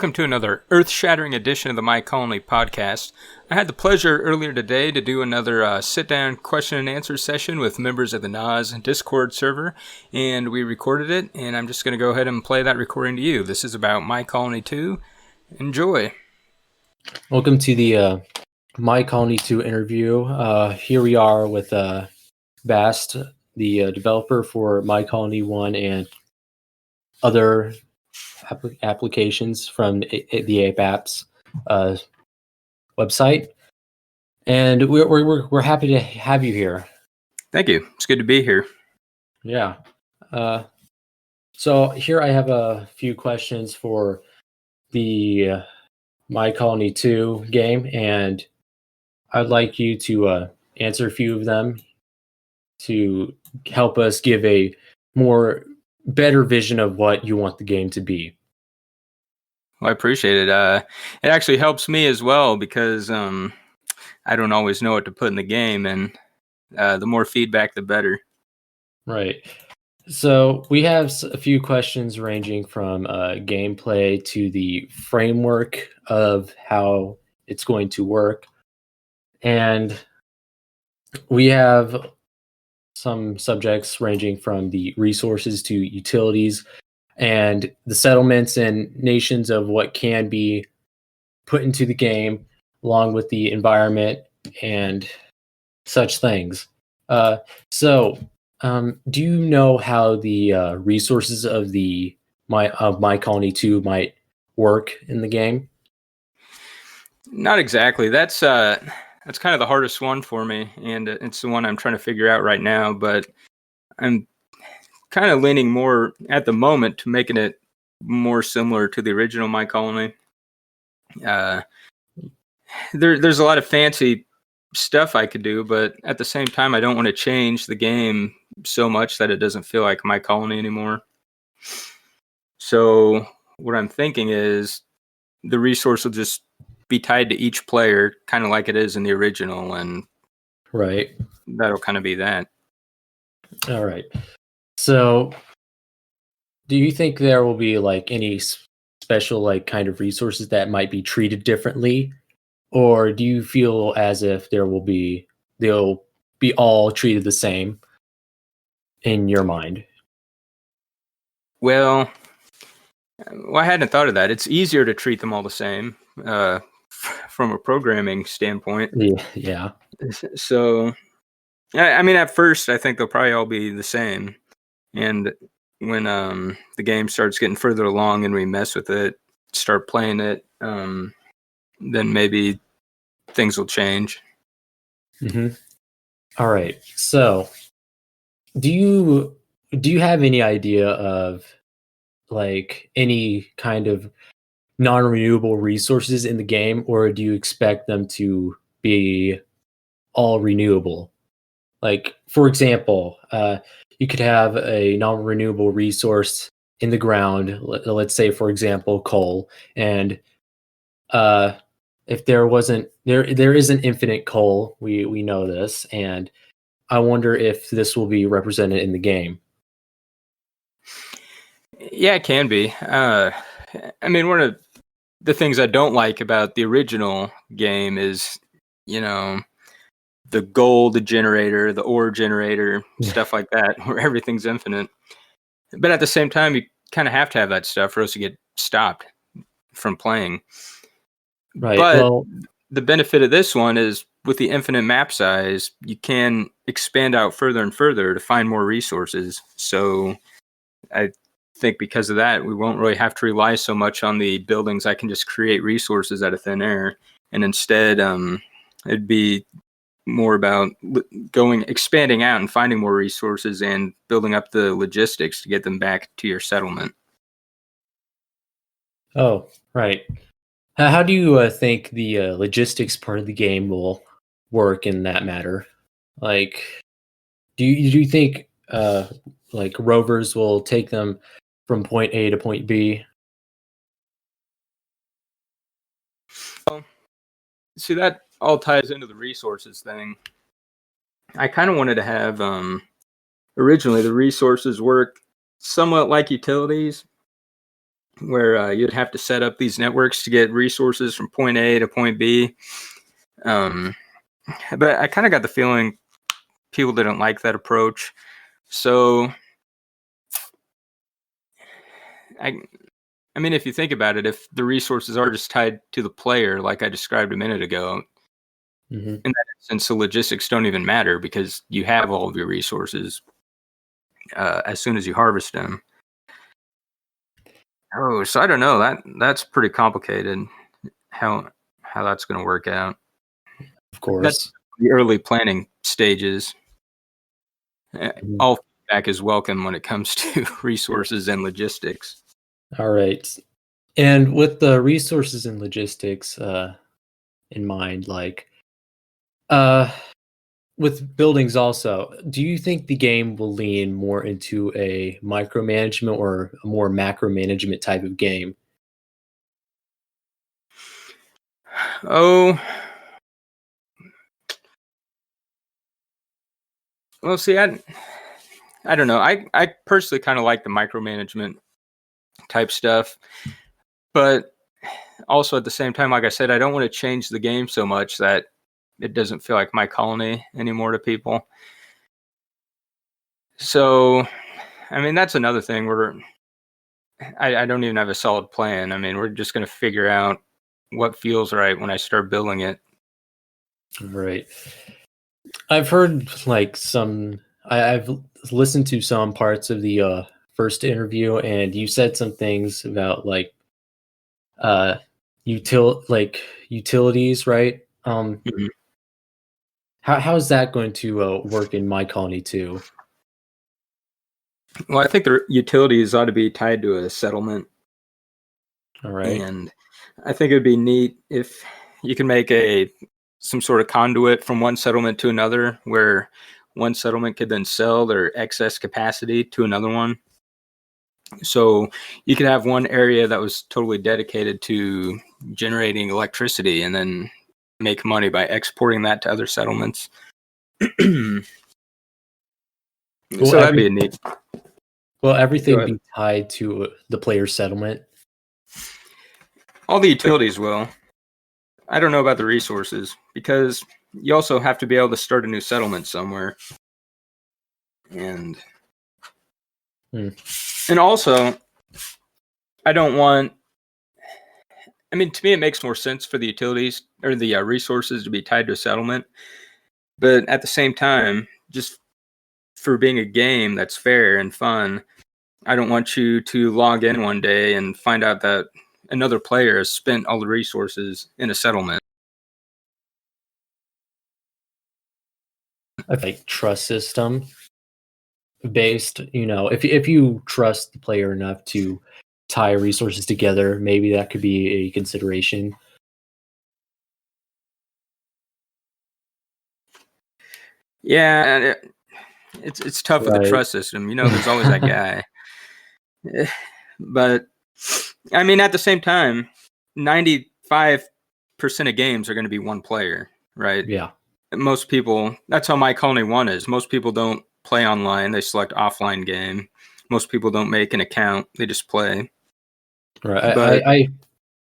welcome to another earth-shattering edition of the My Colony podcast. I had the pleasure earlier today to do another sit-down question and answer session with members of the NAS Discord server, and we recorded it, and I'm just going to go ahead and play that recording to you. This is about My Colony 2. Enjoy. Welcome to the My Colony 2 interview. Here we are with Bast, the developer for My Colony 1 and other applications from the Ape Apps website, and we're happy to have you here. Thank you. It's good to be here. Yeah. So here I have a few questions for the My Colony 2 game, and I'd like you to answer a few of them to help us give a better vision of what you want the game to be. Well, I appreciate it. It actually helps me as well because I don't always know what to put in the game, and the more feedback, the better. Right. So we have a few questions ranging from gameplay to the framework of how it's going to work. And we have some subjects ranging from the resources to utilities and the settlements and nations of what can be put into the game, along with the environment and such things. So do you know how the resources of My Colony 2 might work in the game? Not exactly. That's kind of the hardest one for me, and it's the one I'm trying to figure out right now. But I'm kind of leaning more at the moment to making it more similar to the original My Colony. There's a lot of fancy stuff I could do, but at the same time, I don't want to change the game so much that it doesn't feel like My Colony anymore. So what I'm thinking is the resource will just be tied to each player, kind of like it is in the original, and right, that'll kind of be that. All right. So do you think there will be like any special like kind of resources that might be treated differently, or do you feel as if they'll be all treated the same in your mind? Well, I hadn't thought of that. It's easier to treat them all the same from a programming standpoint. Yeah. So, I mean, at first, I think they'll probably all be the same. And when the game starts getting further along and we mess with it, start playing it, then maybe things will change. Mm-hmm. All right. So, do you have any idea of like any kind of non-renewable resources in the game, or do you expect them to be all renewable? Like, for example, you could have a non-renewable resource in the ground. Let's say, for example, coal, and if there isn't infinite coal. We know this, and I wonder if this will be represented in the game. Yeah, it can be. I mean, one of the things I don't like about the original game is, the gold generator, the ore generator, stuff like that, where everything's infinite. But at the same time, you kind of have to have that stuff or else you get stopped from playing. Right. But the benefit of this one is with the infinite map size, you can expand out further and further to find more resources. So I think because of that, we won't really have to rely so much on the buildings. I can just create resources out of thin air, and instead it'd be more about expanding out and finding more resources and building up the logistics to get them back to your settlement. Oh, right. How do you think the logistics part of the game will work in that matter? Like, do you think like rovers will take them from point A to point B? Well, see, that all ties into the resources thing. I kind of wanted to have originally the resources work somewhat like utilities, where you'd have to set up these networks to get resources from point A to point B. But I kind of got the feeling people didn't like that approach. So, I mean, if you think about it, if the resources are just tied to the player, like I described a minute ago, in that sense, the logistics don't even matter because you have all of your resources as soon as you harvest them. Oh, so I don't know. That's pretty complicated. How that's going to work out? Of course, that's the early planning stages. All feedback is welcome when it comes to resources and logistics. All right, and with the resources and logistics in mind, like with buildings also, do you think the game will lean more into a micromanagement or a more macro management type of game? Oh, well, see, I don't know. I personally kind of like the micromanagement type stuff, but also at the same time, like I said, I don't want to change the game so much that it doesn't feel like my colony anymore to people. So, I mean, that's another thing where I don't even have a solid plan. I mean, we're just going to figure out what feels right when I start building it. Right. I've heard like I've listened to some parts of the first interview, and you said some things about like utilities, right? Mm-hmm. How is that going to work in my colony too? Well, I think the utilities ought to be tied to a settlement. All right. And I think it'd be neat if you can make some sort of conduit from one settlement to another, where one settlement could then sell their excess capacity to another one. So you could have one area that was totally dedicated to generating electricity and then make money by exporting that to other settlements. So that'd be a neat. Will everything be tied to the player's settlement? All the utilities will. I don't know about the resources because you also have to be able to start a new settlement somewhere. And also, I don't want. I mean, to me, it makes more sense for the utilities or the resources to be tied to a settlement. But at the same time, just for being a game that's fair and fun, I don't want you to log in one day and find out that another player has spent all the resources in a settlement. Like trust system based, if you trust the player enough to tie resources together, maybe that could be a consideration. Yeah, and it's tough with the trust system. There's always that guy. But I mean, at the same time, 95% of games are going to be one player, right? Yeah. Most people, that's how My Colony 1 is. Most people don't play online. They select offline game. Most people don't make an account. They just play. Right. But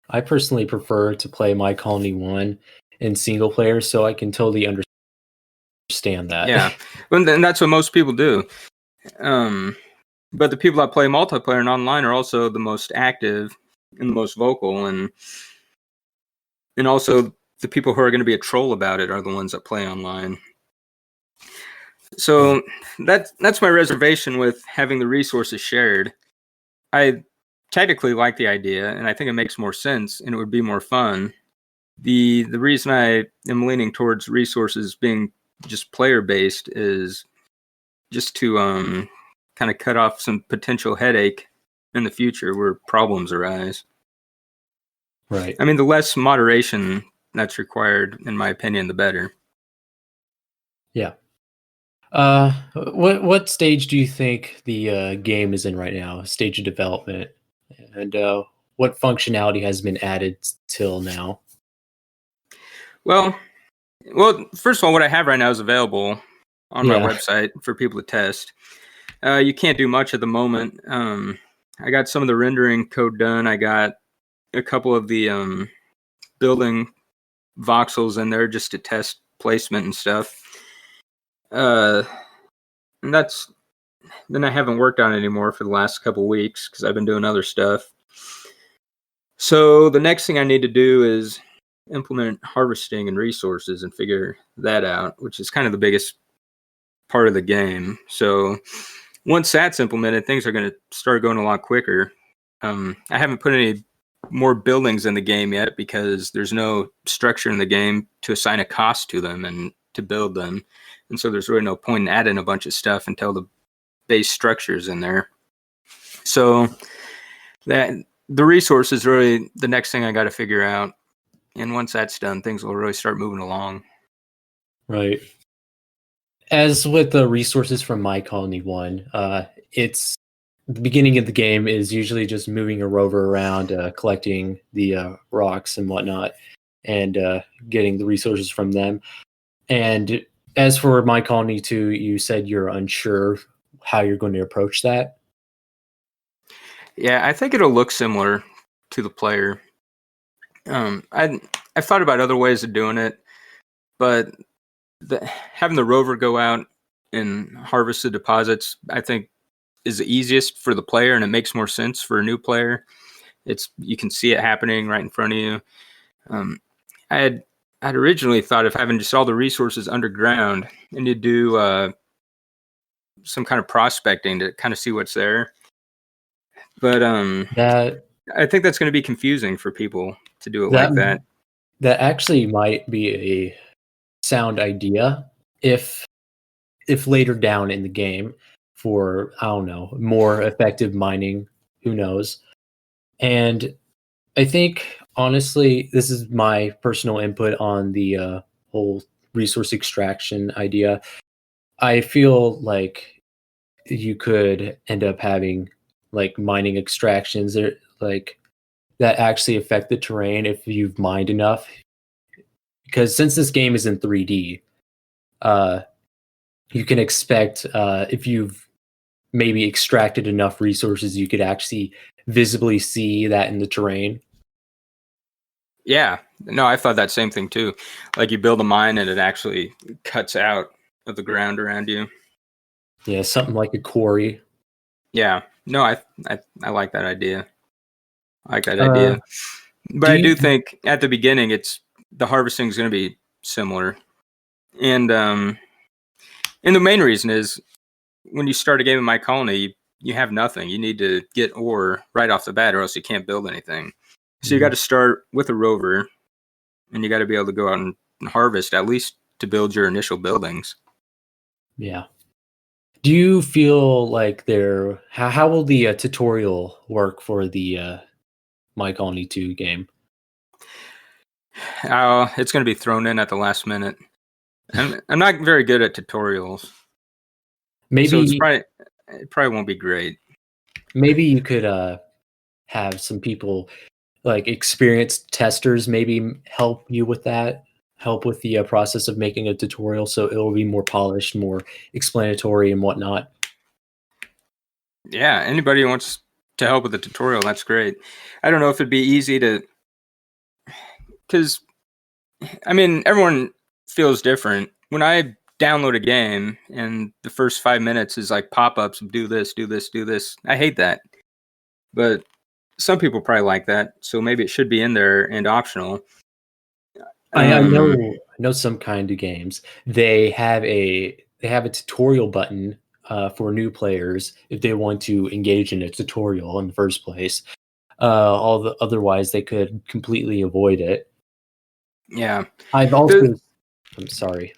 I personally prefer to play My Colony 1 in single player, so I can totally understand that. Yeah. And that's what most people do. But the people that play multiplayer and online are also the most active and the most vocal, and also the people who are going to be a troll about it are the ones that play online. So that's my reservation with having the resources shared. I technically like the idea, and I think it makes more sense, and it would be more fun. The reason I am leaning towards resources being just player based is just to kind of cut off some potential headache in the future where problems arise. Right. I mean, the less moderation that's required, in my opinion, the better. Yeah. What stage do you think the game is in right now? Stage of development, and what functionality has been added till now? Well, first of all, what I have right now is available on my website for people to test. You can't do much at the moment. I got some of the rendering code done. I got a couple of the building voxels in there just to test placement and stuff. And then I haven't worked on it anymore for the last couple weeks because I've been doing other stuff. So the next thing I need to do is implement harvesting and resources and figure that out, which is kind of the biggest part of the game. So once that's implemented, things are going to start going a lot quicker. I haven't put any more buildings in the game yet because there's no structure in the game to assign a cost to them and to build them. And so there's really no point in adding a bunch of stuff until the base structure is in there. So that the resource is really the next thing I got to figure out. And once that's done, things will really start moving along. Right. As with the resources from My Colony 1, it's the beginning of the game is usually just moving a rover around, collecting the rocks and whatnot, and getting the resources from them. And as for My Colony 2, you said you're unsure how you're going to approach that. Yeah, I think it'll look similar to the player. I've thought about other ways of doing it, but having the rover go out and harvest the deposits, I think, is the easiest for the player, and it makes more sense for a new player. You can see it happening right in front of you. I'd originally thought of having just all the resources underground, and you do some kind of prospecting to kind of see what's there. But That I think that's going to be confusing for people to do it like that. That actually might be a sound idea if later down in the game for, I don't know, more effective mining, who knows. And I think, honestly, this is my personal input on the whole resource extraction idea. I feel like you could end up having like mining extractions that like that actually affect the terrain if you've mined enough. Because since this game is in 3D, you can expect if you've maybe extracted enough resources, you could actually visibly see that in the terrain. Yeah, no, I thought that same thing too. Like you build a mine and it actually cuts out of the ground around you. Yeah, something like a quarry. Yeah, no, I like that idea. I like that idea. But I do think at the beginning, the harvesting is going to be similar, and the main reason is when you start a game in My Colony, you have nothing. You need to get ore right off the bat, or else you can't build anything. So you got to start with a rover, and you got to be able to go out and harvest at least to build your initial buildings. Yeah. Do you feel like how will the tutorial work for the My Colony 2 game? It's going to be thrown in at the last minute. I'm not very good at tutorials. Maybe so it probably won't be great. Maybe you could have some people like experienced testers maybe help you with that, help with the process of making a tutorial so it will be more polished, more explanatory and whatnot. Yeah, anybody who wants to help with the tutorial, that's great. I don't know if it'd be easy because I mean, everyone feels different. When I download a game and the first 5 minutes is like pop-ups of do this, do this, do this, I hate that. But some people probably like that, so maybe it should be in there and optional. I know some kind of games they have a tutorial button for new players if they want to engage in a tutorial in the first place. Otherwise they could completely avoid it. Yeah. I'm sorry.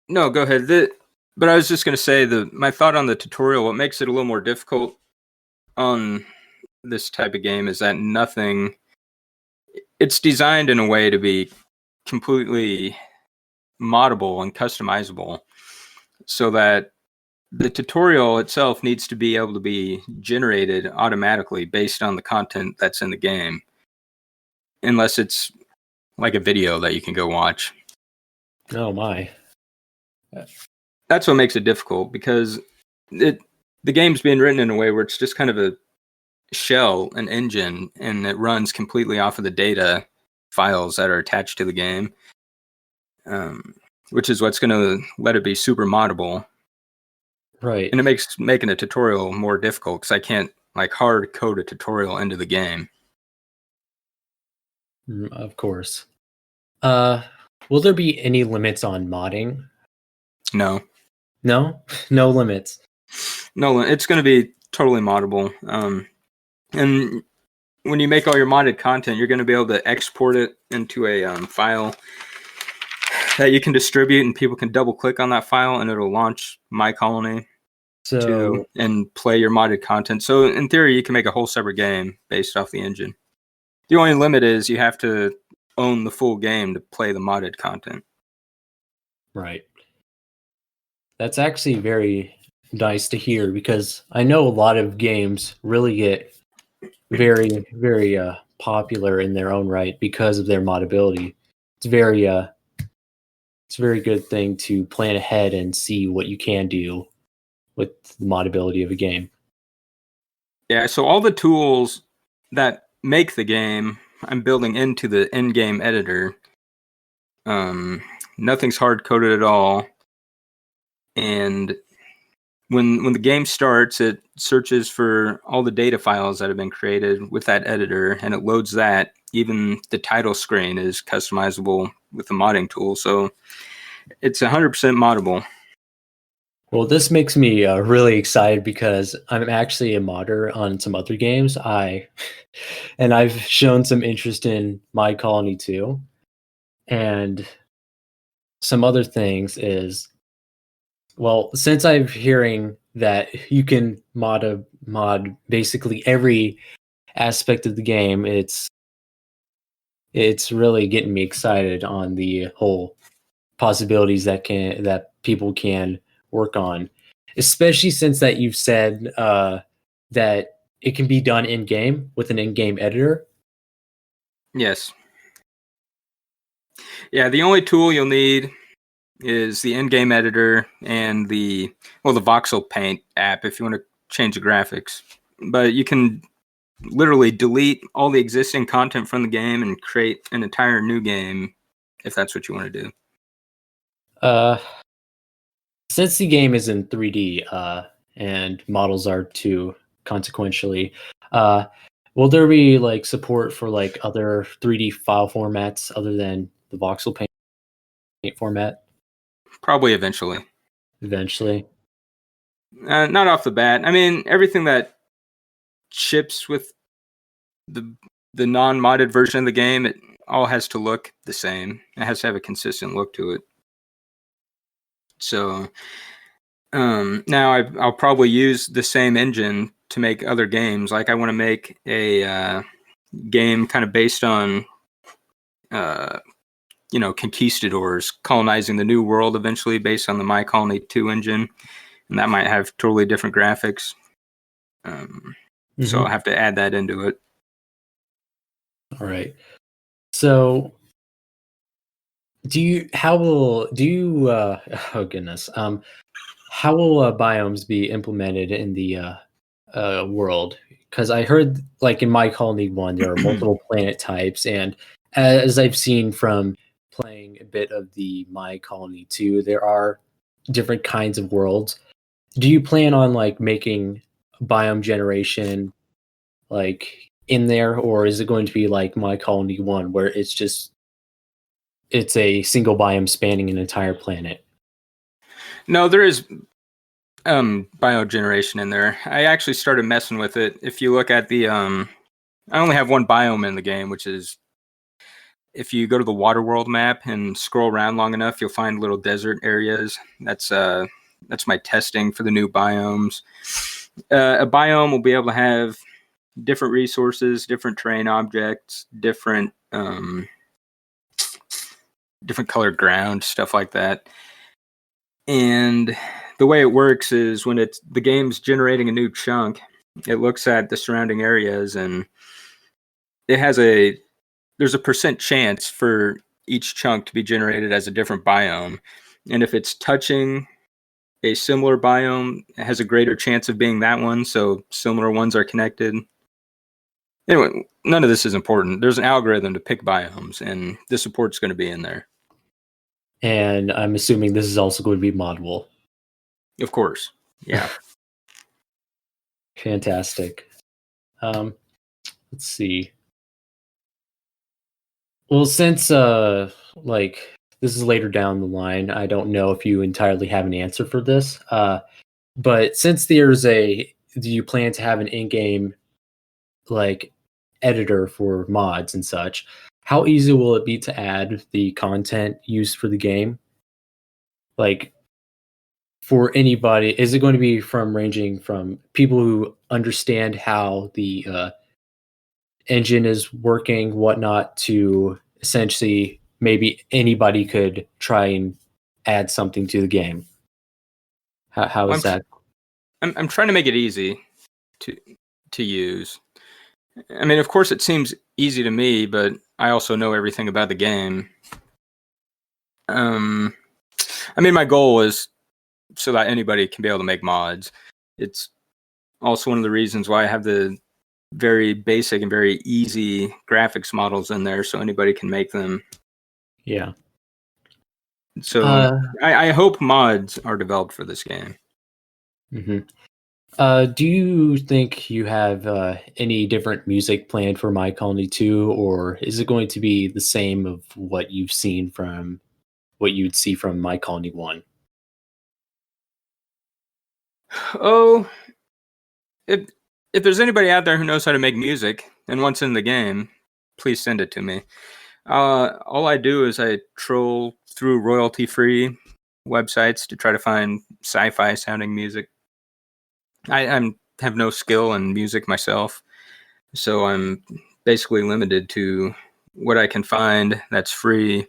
No, go ahead. But I was just going to say my thought on the tutorial, what makes it a little more difficult on this type of game is that it's designed in a way to be completely moddable and customizable so that the tutorial itself needs to be able to be generated automatically based on the content that's in the game, unless it's like a video that you can go watch. Oh my. That's what makes it difficult because the game's being written in a way where it's just kind of shell, an engine, and it runs completely off of the data files that are attached to the game, which is what's going to let it be super moddable. Right. And it makes making a tutorial more difficult because I can't like hard code a tutorial into the game. Of course. Will there be any limits on modding? No, No, no limits. no, it's going to be totally moddable. And when you make all your modded content, you're going to be able to export it into a file that you can distribute, and people can double click on that file, and it'll launch My Colony So and play your modded content. So in theory, you can make a whole separate game based off the engine. The only limit is you have to own the full game to play the modded content. right. That's actually very nice to hear because I know a lot of games really get very, very popular in their own right because of their modability. It's a very good thing to plan ahead and see what you can do with the modability of a game. Yeah, so all the tools that make the game, I'm building into the in-game editor. Nothing's hard-coded at all. And when the game starts, it searches for all the data files that have been created with that editor, and it loads that. Even the title screen is customizable with the modding tool, so it's 100% moddable. Well, this makes me really excited because I'm actually a modder on some other games. And I've shown some interest in My Colony too. And some other things is, well, since I'm hearing that you can mod basically every aspect of the game, it's really getting me excited on the whole possibilities that people can work on, especially since that you've said that it can be done in game with an in-game editor. Yes. Yeah, the only tool you'll need is the in-game editor and the voxel paint app if you want to change the graphics. But you can literally delete all the existing content from the game and create an entire new game if that's what you want to do. Since the game is in 3D and models are too, consequentially, will there be like support for like other 3D file formats other than the voxel paint format? Probably eventually. Eventually. Not off the bat. I mean, everything that ships with the non-modded version of the game, it all has to look the same. It has to have a consistent look to it. So now I'll probably use the same engine to make other games. Like I want to make a game kind of based on conquistadors colonizing the New World eventually, based on the My Colony 2 engine, and that might have totally different graphics. So I'll have to add that into it. All right. So how will biomes be implemented in the world? Because I heard like in My Colony 1 there are multiple planet types, and as I've seen from playing a bit of the My Colony 2, there are different kinds of worlds. Do you plan on like making biome generation like in there, or is it going to be like My Colony 1 where it's a single biome spanning an entire planet? No, there is biogeneration in there. I actually started messing with it. If you look at the I only have one biome in the game, which is if you go to the water world map and scroll around long enough, you'll find little desert areas. That's my testing for the new biomes. A biome will be able to have different resources, different terrain objects, different colored ground, stuff like that. And the way it works is when the game's generating a new chunk, it looks at the surrounding areas, and there's a percent chance for each chunk to be generated as a different biome. And if it's touching a similar biome, it has a greater chance of being that one. So similar ones are connected. Anyway, none of this is important. There's an algorithm to pick biomes, and this support's going to be in there. And I'm assuming this is also going to be moddable. Of course. Yeah. Fantastic. Let's see. Well, since like this is later down the line, I don't know if you entirely have an answer for this. But since do you plan to have an in-game like editor for mods and such? How easy will it be to add the content used for the game? Like for anybody, is it going to be ranging from people who understand how the engine is working, whatnot, to essentially maybe anybody could try and add something to the game? How Well, is that? I'm trying to make it easy to use. I mean, of course, it seems easy to me, but I also know everything about the game. I mean, my goal is so that anybody can be able to make mods. It's also one of the reasons why I have the very basic and very easy graphics models in there, so anybody can make them. Yeah. So I hope mods are developed for this game. Mm-hmm. Do you think you have any different music planned for My Colony 2, or is it going to be the same of what you'd see from My Colony 1? Oh, if there's anybody out there who knows how to make music and wants in the game, please send it to me. All I do is I troll through royalty-free websites to try to find sci-fi sounding music. I have no skill in music myself, so I'm basically limited to what I can find that's free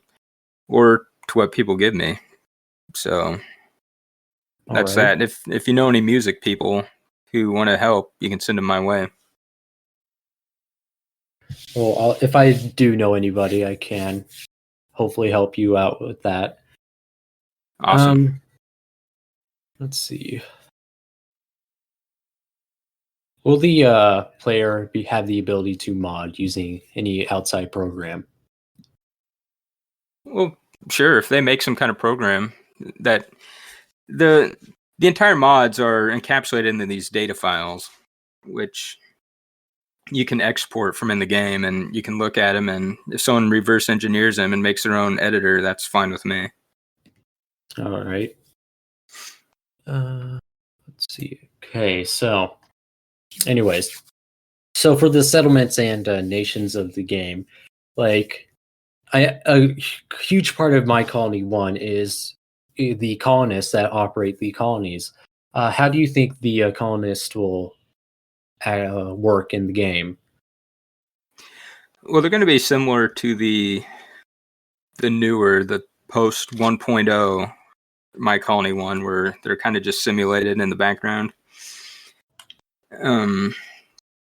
or to what people give me. So that's All right. that. If you know any music people who want to help, you can send them my way. Well, if I do know anybody, I can hopefully help you out with that. Awesome. Let's see. Will the player have the ability to mod using any outside program? Well, sure. If they make some kind of program that the entire mods are encapsulated into these data files, which you can export from in the game, and you can look at them. And if someone reverse engineers them and makes their own editor, that's fine with me. All right. Let's see. Okay, so, anyways, so for the settlements and nations of the game, like a huge part of My Colony 1 is the colonists that operate the colonies. How do you think the colonists will work in the game? Well, they're going to be similar to the post 1.0 My Colony 1, where they're kind of just simulated in the background.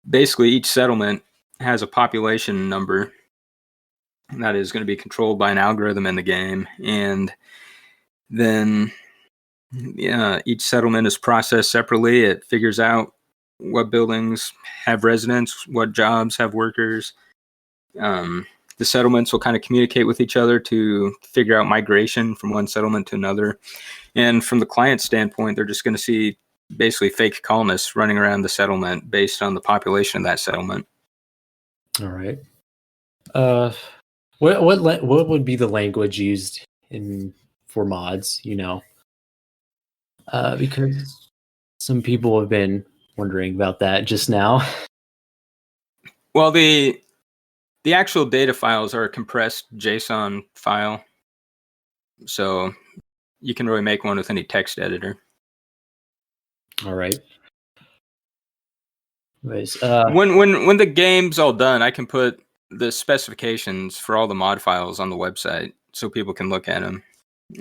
Basically, each settlement has a population number that is going to be controlled by an algorithm in the game, and then each settlement is processed separately. It figures out what buildings have residents, what jobs have workers. The settlements will kind of communicate with each other to figure out migration from one settlement to another. And from the client standpoint, they're just going to see basically fake colonists running around the settlement based on the population of that settlement. All right. What would be the language used for mods? Because some people have been wondering about that just now. Well, the actual data files are a compressed JSON file, so you can really make one with any text editor. All right. Anyways, when the game's all done, I can put the specifications for all the mod files on the website so people can look at them.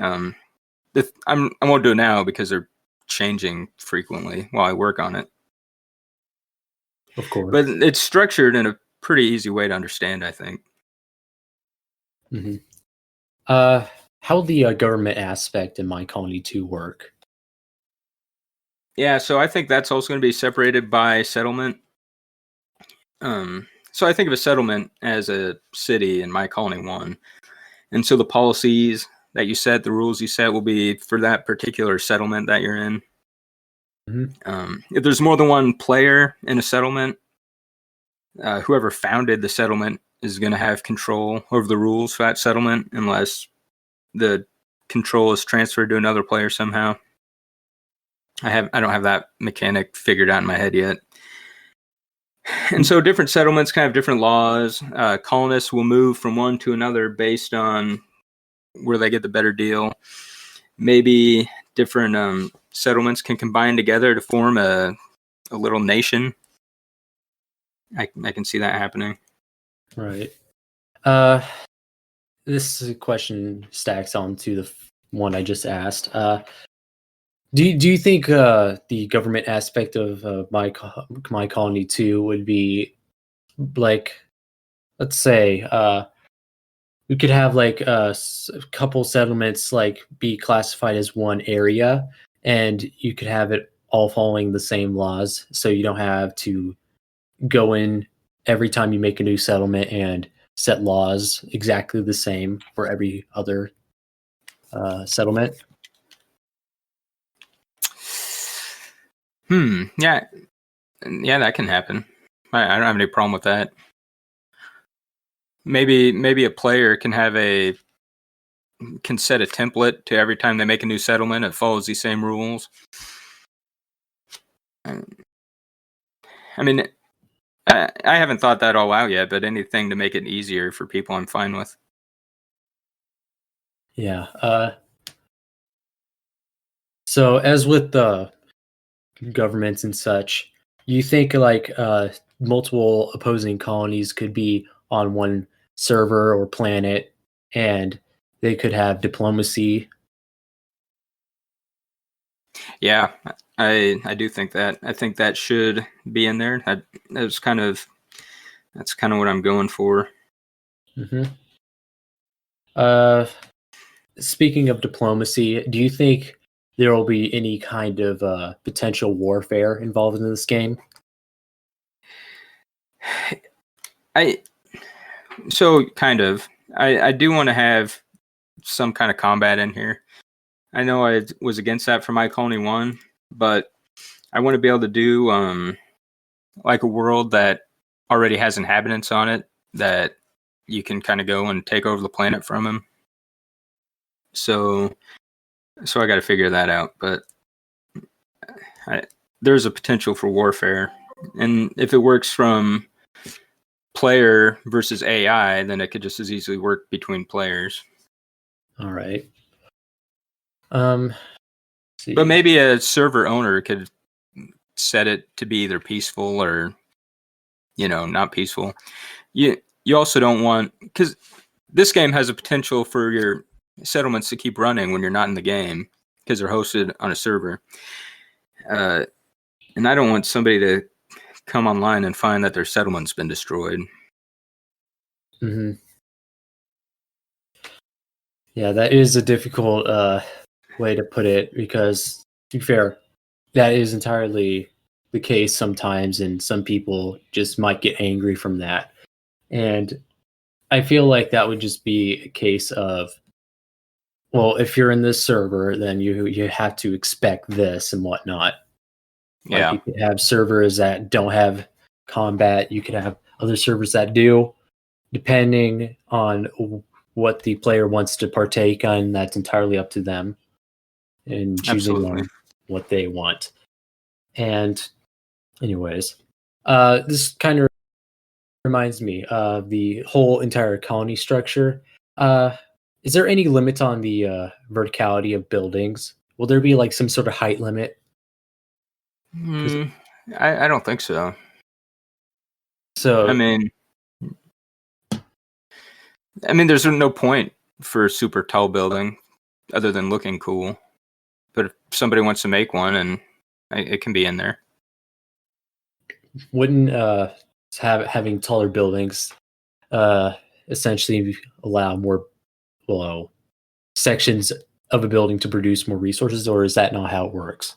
I won't do it now because they're changing frequently while I work on it. Of course. But it's structured in a pretty easy way to understand, I think. Mm-hmm. How the government aspect in My Colony 2 work? Yeah, so I think that's also going to be separated by settlement. So I think of a settlement as a city in My Colony 1. And so the policies that you set, the rules you set will be for that particular settlement that you're in. If there's more than one player in a settlement, whoever founded the settlement is going to have control over the rules for that settlement unless the control is transferred to another player somehow. I don't have that mechanic figured out in my head yet. And so different settlements kind of have different laws. Colonists will move from one to another based on where they get the better deal. Maybe different settlements can combine together to form a little nation. I can see that happening. Right. This question stacks on to the one I just asked. Do you think the government aspect of My Colony 2 would be like, let's say, we could have like a couple settlements like be classified as one area, and you could have it all following the same laws, so you don't have to go in every time you make a new settlement and set laws exactly the same for every other settlement? Yeah, that can happen. I don't have any problem with that. Maybe a player can set a template to every time they make a new settlement. It follows these same rules. I mean, I haven't thought that all out yet, but anything to make it easier for people, I'm fine with. Yeah. So as with the governments and such, you think like multiple opposing colonies could be on one server or planet, and they could have diplomacy? Yeah, I do think that. I think that should be in there. That's kind of what I'm going for. Speaking of diplomacy, do you think there will be any kind of potential warfare involved in this game? I do want to have some kind of combat in here. I know I was against that for My Colony 1, but I want to be able to do like a world that already has inhabitants on it that you can kind of go and take over the planet from them. So I got to figure that out, but there's a potential for warfare, and if it works from player versus AI, then it could just as easily work between players. All right. But maybe a server owner could set it to be either peaceful or, not peaceful. You also don't want, because this game has a potential for your settlements to keep running when you're not in the game because they're hosted on a server. And I don't want somebody to come online and find that their settlement's been destroyed. Mm-hmm. Yeah, that is a difficult way to put it, because, to be fair, that is entirely the case sometimes, and some people just might get angry from that. And I feel like that would just be a case of, well, if you're in this server, then you have to expect this and whatnot. Yeah. Like, you could have servers that don't have combat. You could have other servers that do, depending on what the player wants to partake on. That's entirely up to them and choosing what they want. And anyways, this kind of reminds me of the whole entire colony structure. Is there any limit on the verticality of buildings? Will there be like some sort of height limit? I don't think so. So I mean, there's no point for a super tall building other than looking cool. But if somebody wants to make one, and it can be in there. Wouldn't having taller buildings essentially allow more sections of a building to produce more resources, or is that not how it works?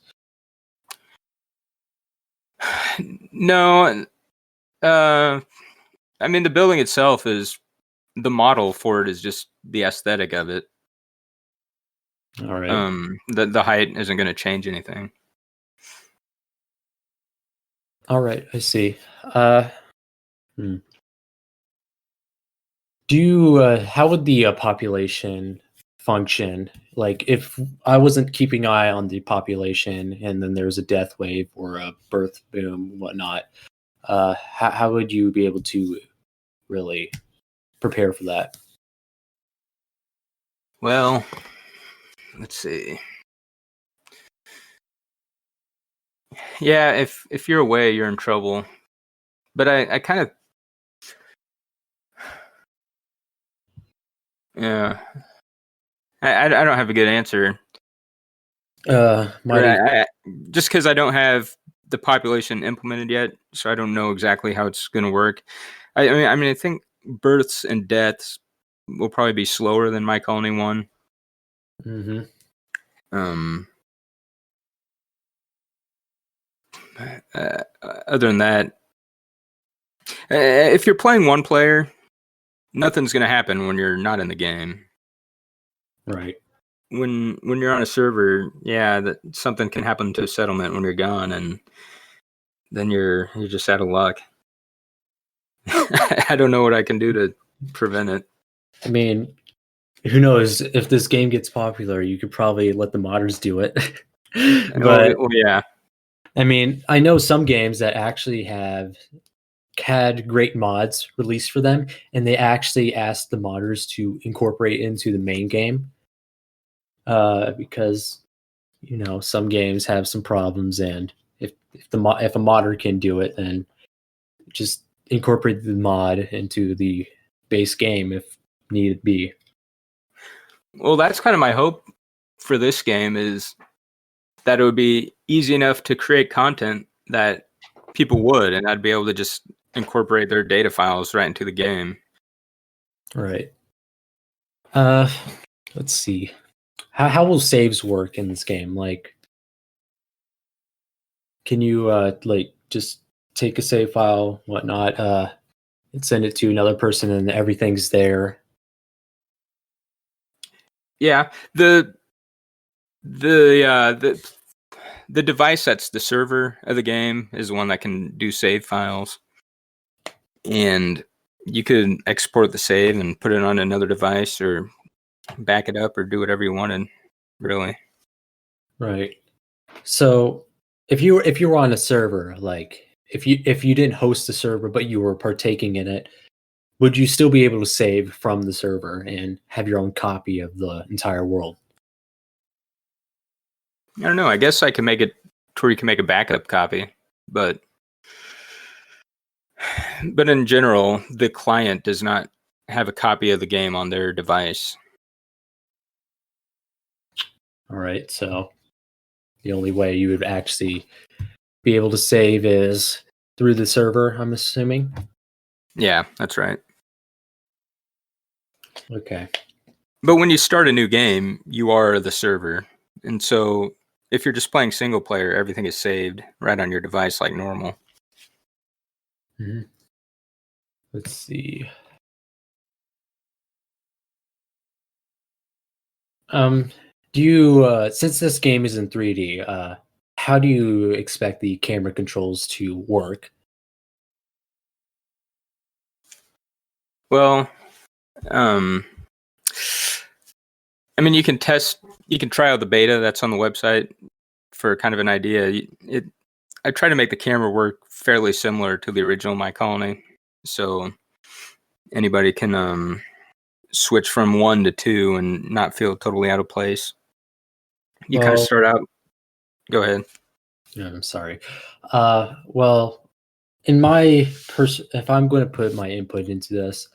No. I mean, the building itself is the model for it is just the aesthetic of it. All right. The height isn't going to change anything. All right, I see. Hmm. How would the population function? Like, if I wasn't keeping an eye on the population, and then there's a death wave or a birth boom, whatnot, how would you be able to really prepare for that? Well, let's see. Yeah, if you're away, you're in trouble. But I kind of, yeah, I don't have a good answer. Mighty. Just because I don't have the population implemented yet, so I don't know exactly how it's going to work. I mean, I think births and deaths will probably be slower than My Colony 1. Mm-hmm. Other than that, if you're playing one player, nothing's going to happen when you're not in the game. Right. When you're on a server, yeah, that something can happen to a settlement when you're gone, and then you're just out of luck. I don't know what I can do to prevent it. I mean, who knows? If this game gets popular, you could probably let the modders do it. But yeah. I mean, I know some games that actually have had great mods released for them, and they actually asked the modders to incorporate into the main game. Because some games have some problems, and if a modder can do it, then just incorporate the mod into the base game if need be. Well, that's kind of my hope for this game, is that it would be easy enough to create content that people would, and I'd be able to just incorporate their data files right into the game. Right. Let's see. How will saves work in this game? Like, can you like just take a save file, whatnot, and send it to another person, and everything's there? Yeah, the device that's the server of the game is the one that can do save files, and you could export the save and put it on another device, or back it up, or do whatever you wanted, really. Right. So if you were on a server, like if you didn't host the server but you were partaking in it, would you still be able to save from the server and have your own copy of the entire world? I don't know. I guess I can make it to where you can make a backup copy, but in general, the client does not have a copy of the game on their device. All right. So the only way you would actually be able to save is through the server, I'm assuming. Yeah, that's right. Okay. But when you start a new game, you are the server. And so if you're just playing single player, everything is saved right on your device like normal. Mm-hmm. Let's see. Do you since this game is in 3D, how do you expect the camera controls to work? Well, I mean, you can try out the beta that's on the website for kind of an idea. I try to make the camera work fairly similar to the original My Colony, so anybody can switch from 1 to 2 and not feel totally out of place. You kind of start out. Go ahead. No, I'm sorry. Well, in my if I'm going to put my input into this,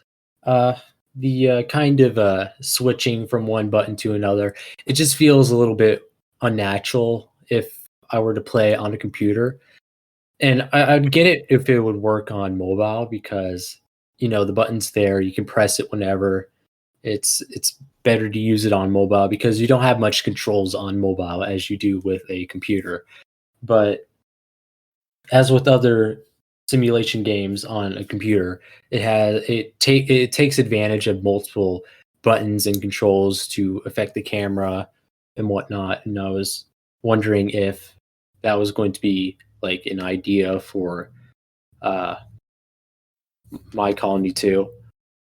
the kind of switching from one button to another, it just feels a little bit unnatural if I were to play on a computer. And I'd get it if it would work on mobile, because the button's there, you can press it whenever. It's better to use it on mobile because you don't have much controls on mobile as you do with a computer. But as with other simulation games on a computer, it takes advantage of multiple buttons and controls to affect the camera and whatnot. And I was wondering if that was going to be like an idea for uh, My Colony too,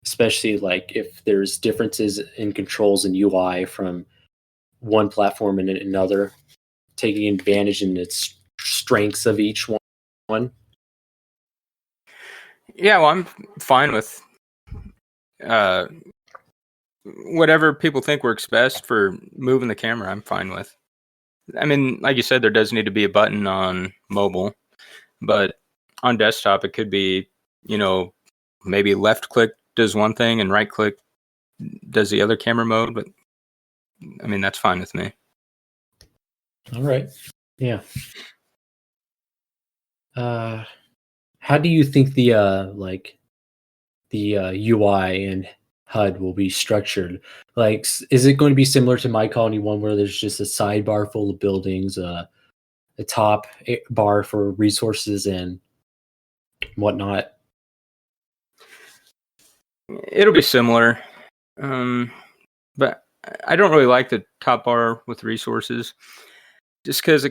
especially like if there's differences in controls and UI from one platform and another, taking advantage in its strengths of each one. Yeah, well, I'm fine with whatever people think works best for moving the camera. I'm fine with. I mean, like you said, there does need to be a button on mobile, but on desktop, it could be, maybe left click does one thing and right click does the other camera mode. But I mean, that's fine with me. All right. Yeah. How do you think the UI and HUD will be structured? Like, is it going to be similar to My Colony One, where there's just a sidebar full of buildings, a top bar for resources and whatnot? It'll be similar, but I don't really like the top bar with resources, just because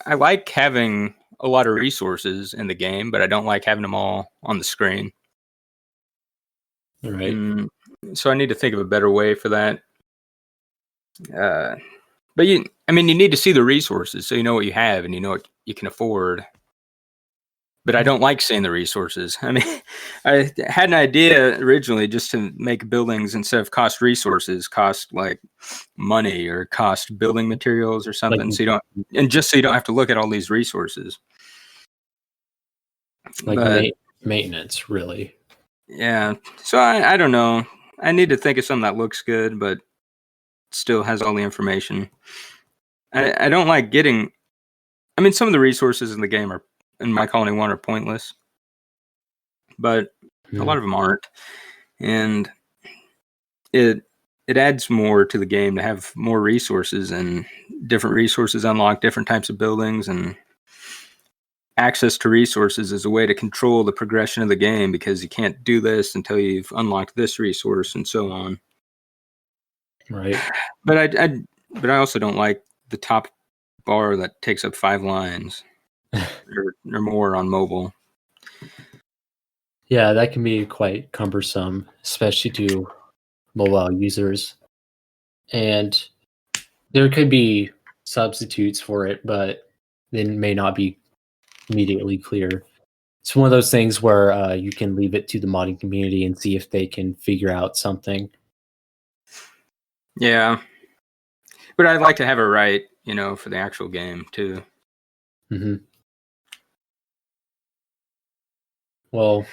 I like having a lot of resources in the game, but I don't like having them all on the screen. All right. So I need to think of a better way for that. But you need to see the resources so you know what you have and you know what you can afford. But I don't like seeing the resources. I mean, I had an idea originally just to make buildings, instead of cost resources, cost like money or cost building materials or something. So you don't have to look at all these resources. Like maintenance, really. Yeah. So I don't know. I need to think of something that looks good, but still has all the information. I don't like getting. I mean, some of the resources in the game in My Colony One are pointless, but a lot of them aren't, and it adds more to the game to have more resources, and different resources unlock different types of buildings, and access to resources is a way to control the progression of the game, because you can't do this until you've unlocked this resource and so on. Right. But I also don't like the top bar that takes up 5 lines or more on mobile. Yeah, that can be quite cumbersome, especially to mobile users. And there could be substitutes for it, but they may not be immediately clear. It's one of those things where you can leave it to the modding community and see if they can figure out something. Yeah. But I'd like to have it right, for the actual game too. Mm-hmm. Well,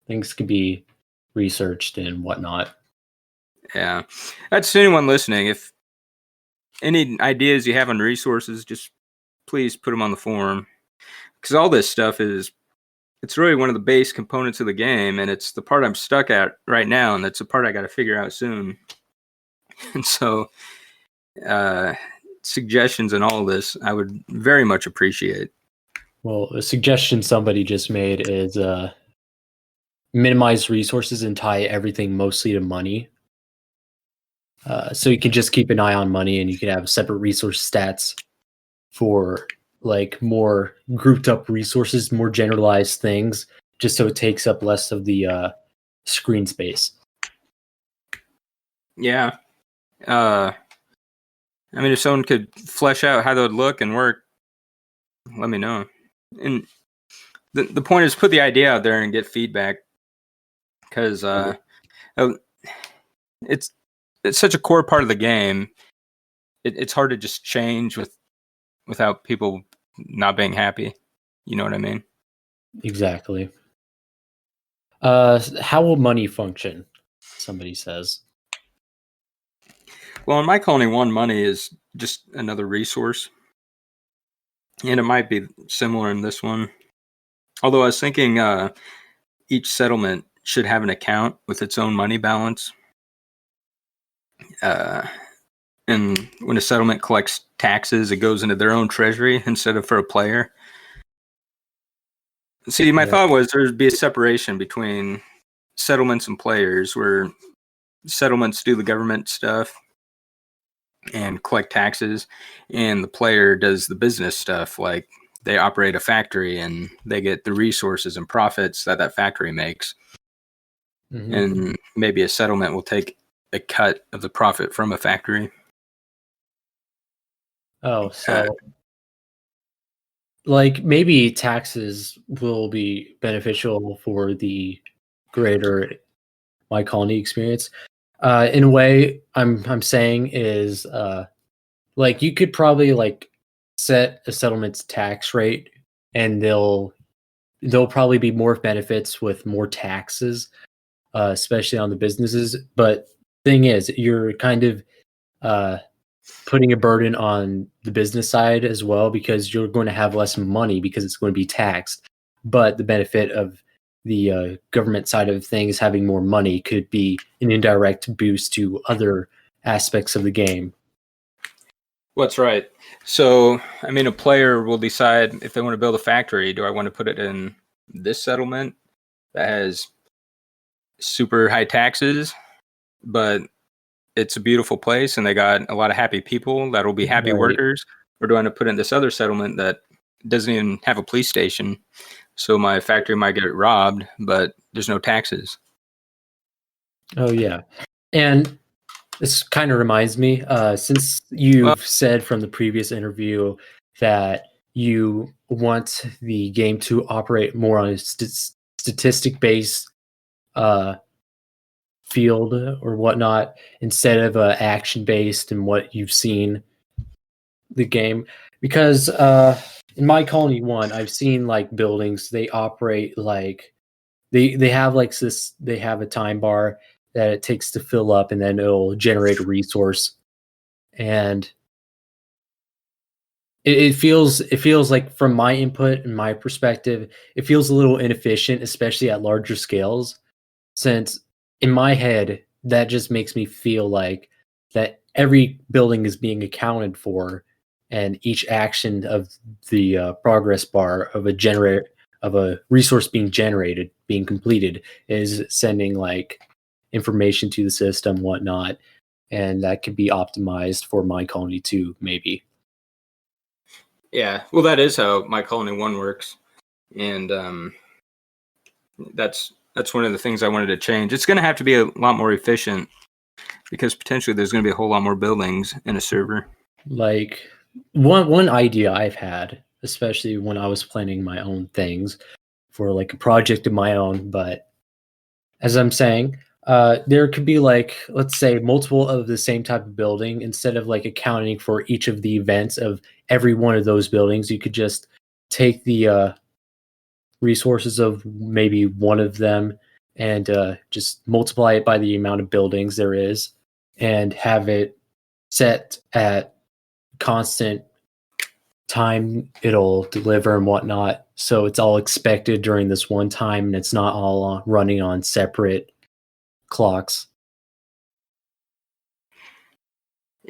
things could be researched and whatnot. Yeah. That's anyone listening. If any ideas you have on resources, just please put them on the forum. Because all this stuff it's really one of the base components of the game, and it's the part I'm stuck at right now, and that's the part I got to figure out soon. And so, suggestions and all this, I would very much appreciate. Well, a suggestion somebody just made is minimize resources and tie everything mostly to money. So you can just keep an eye on money, and you can have separate resource stats for like more grouped up resources, more generalized things, just so it takes up less of the screen space. Yeah. I mean, if someone could flesh out how that would look and work, let me know. And the point is, put the idea out there and get feedback, because it's such a core part of the game. It's hard to just change without people not being happy. You know what I mean? Exactly. How will money function? Somebody says. Well, in My Colony One, money is just another resource, and it might be similar in this one. Although I was thinking each settlement should have an account with its own money balance. And when a settlement collects taxes, it goes into their own treasury instead of for a player. See, my Yeah. thought was there'd be a separation between settlements and players, where settlements do the government stuff and collect taxes, and the player does the business stuff, like they operate a factory and they get the resources and profits that that factory makes. Mhm. And maybe a settlement will take a cut of the profit from a factory. Oh, so like maybe taxes will be beneficial for the greater my colony experience. In a way, I'm saying is like you could probably like set a settlement's tax rate, and there'll probably be more benefits with more taxes, especially on the businesses. But thing is, you're kind of uh, putting a burden on the business side as well, because you're going to have less money because it's going to be taxed. But the benefit of the government side of things having more money could be an indirect boost to other aspects of the game. What's right? So, I mean, a player will decide if they want to build a factory. Do I want to put it in this settlement that has super high taxes, but it's a beautiful place and they got a lot of happy people that'll be happy Right. workers? Or do I want to put in this other settlement that doesn't even have a police station? So my factory might get robbed, but there's no taxes. Oh yeah. And this kind of reminds me, since Well, you've said from the previous interview that you want the game to operate more on a statistic based uh, field or whatnot, instead of action based and what you've seen the game, because in my colony one, I've seen like buildings, they operate like they have like this, they have a time bar that it takes to fill up, and then it'll generate a resource. And it feels like, from my input and my perspective, it feels a little inefficient, especially at larger scales, since in my head that just makes me feel like that every building is being accounted for, and each action of the progress bar of a resource being generated, being completed, is sending like information to the system, whatnot, and that could be optimized for my colony too, maybe. yeah. Well, that is how my colony one works, and that's one of the things I wanted to change. It's going to have to be a lot more efficient because potentially there's going to be a whole lot more buildings in a server. Like one idea I've had, especially when I was planning my own things for like a project of my own, but as I'm saying, there could be like, let's say, multiple of the same type of building. Instead of like accounting for each of the events of every one of those buildings, you could just take the resources of maybe one of them, and just multiply it by the amount of buildings there is, and have it set at constant time it'll deliver and whatnot. So it's all expected during this one time, and it's not all running on separate clocks.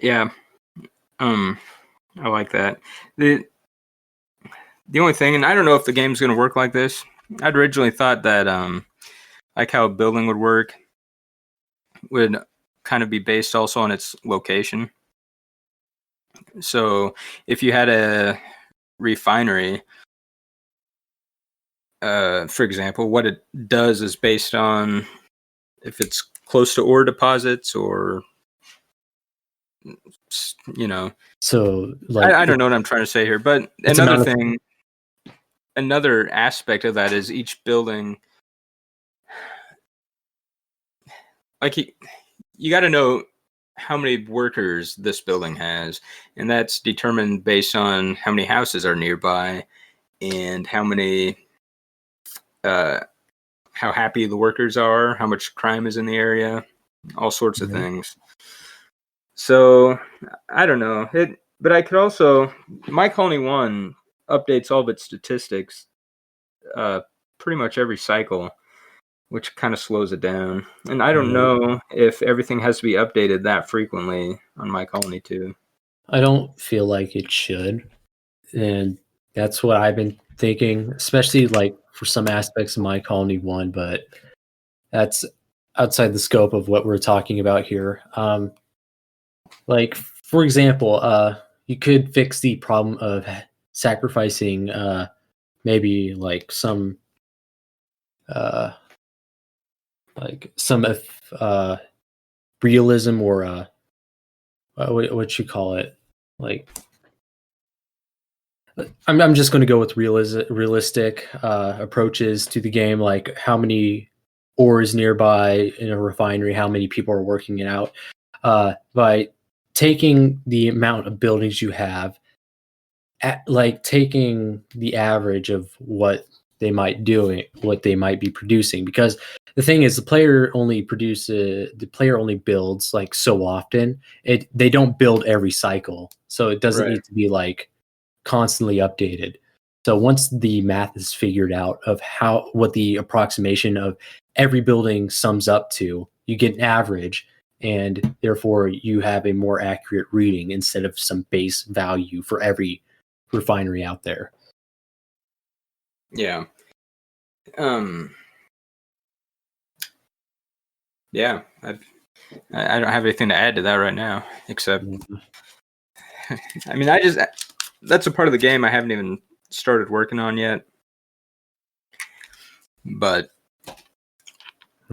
Yeah. I like that. The only thing, and I don't know if the game's going to work like this. I'd originally thought that like how a building would work would kind of be based also on its location. So if you had a refinery, for example, what it does is based on if it's close to ore deposits, or you know, So like I don't know what I'm trying to say here. But its another amount of thing, another aspect of that is each building, like you got to know how many workers this building has, and that's determined based on how many houses are nearby and how many how happy the workers are, how much crime is in the area, all sorts of Mhm. things. So I don't know it, but I could also, my colony one updates all of its statistics uh, pretty much every cycle, which kind of slows it down. And I don't Right. know if everything has to be updated that frequently on my colony too. I don't feel like it should, and that's what I've been thinking, especially like for some aspects of My Colony 1, but that's outside the scope of what we're talking about here. Like, for example, you could fix the problem of sacrificing maybe uh, some realism or what you call it, like I'm just going to go with realistic approaches to the game, like how many ores nearby in a refinery, how many people are working it out, by taking the amount of buildings you have, like taking the average of what they might be producing. Because the thing is, the player only builds like so often. They don't build every cycle, so it doesn't Right. need to be like constantly updated. So once the math is figured out of what the approximation of every building sums up to, you get an average, and therefore you have a more accurate reading instead of some base value for every refinery out there. Yeah. Yeah. I don't have anything to add to that right now, except, I mean, that's a part of the game I haven't even started working on yet. But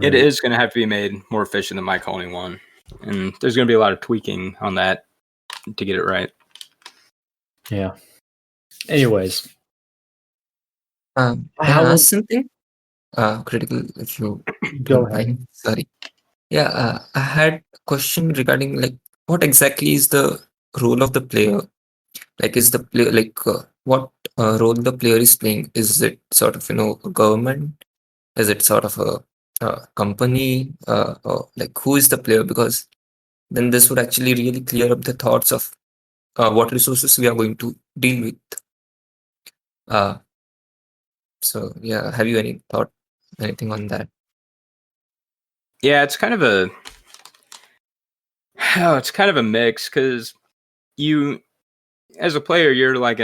it is going to have to be made more efficient than My Colony 1. And there's going to be a lot of tweaking on that to get it right. Yeah. Anyways. Can I ask something? Critical, if you Go don't ahead. mind. Sorry. Yeah, I had a question regarding like what exactly is the role of the player? Like, is the player what role the player is playing? Is it sort of a government? Is it sort of a company? Or like who is the player? Because then this would actually really clear up the thoughts of what resources we are going to deal with. So yeah, have you anything on that? Yeah, it's kind of a mix, because you, as a player, you're like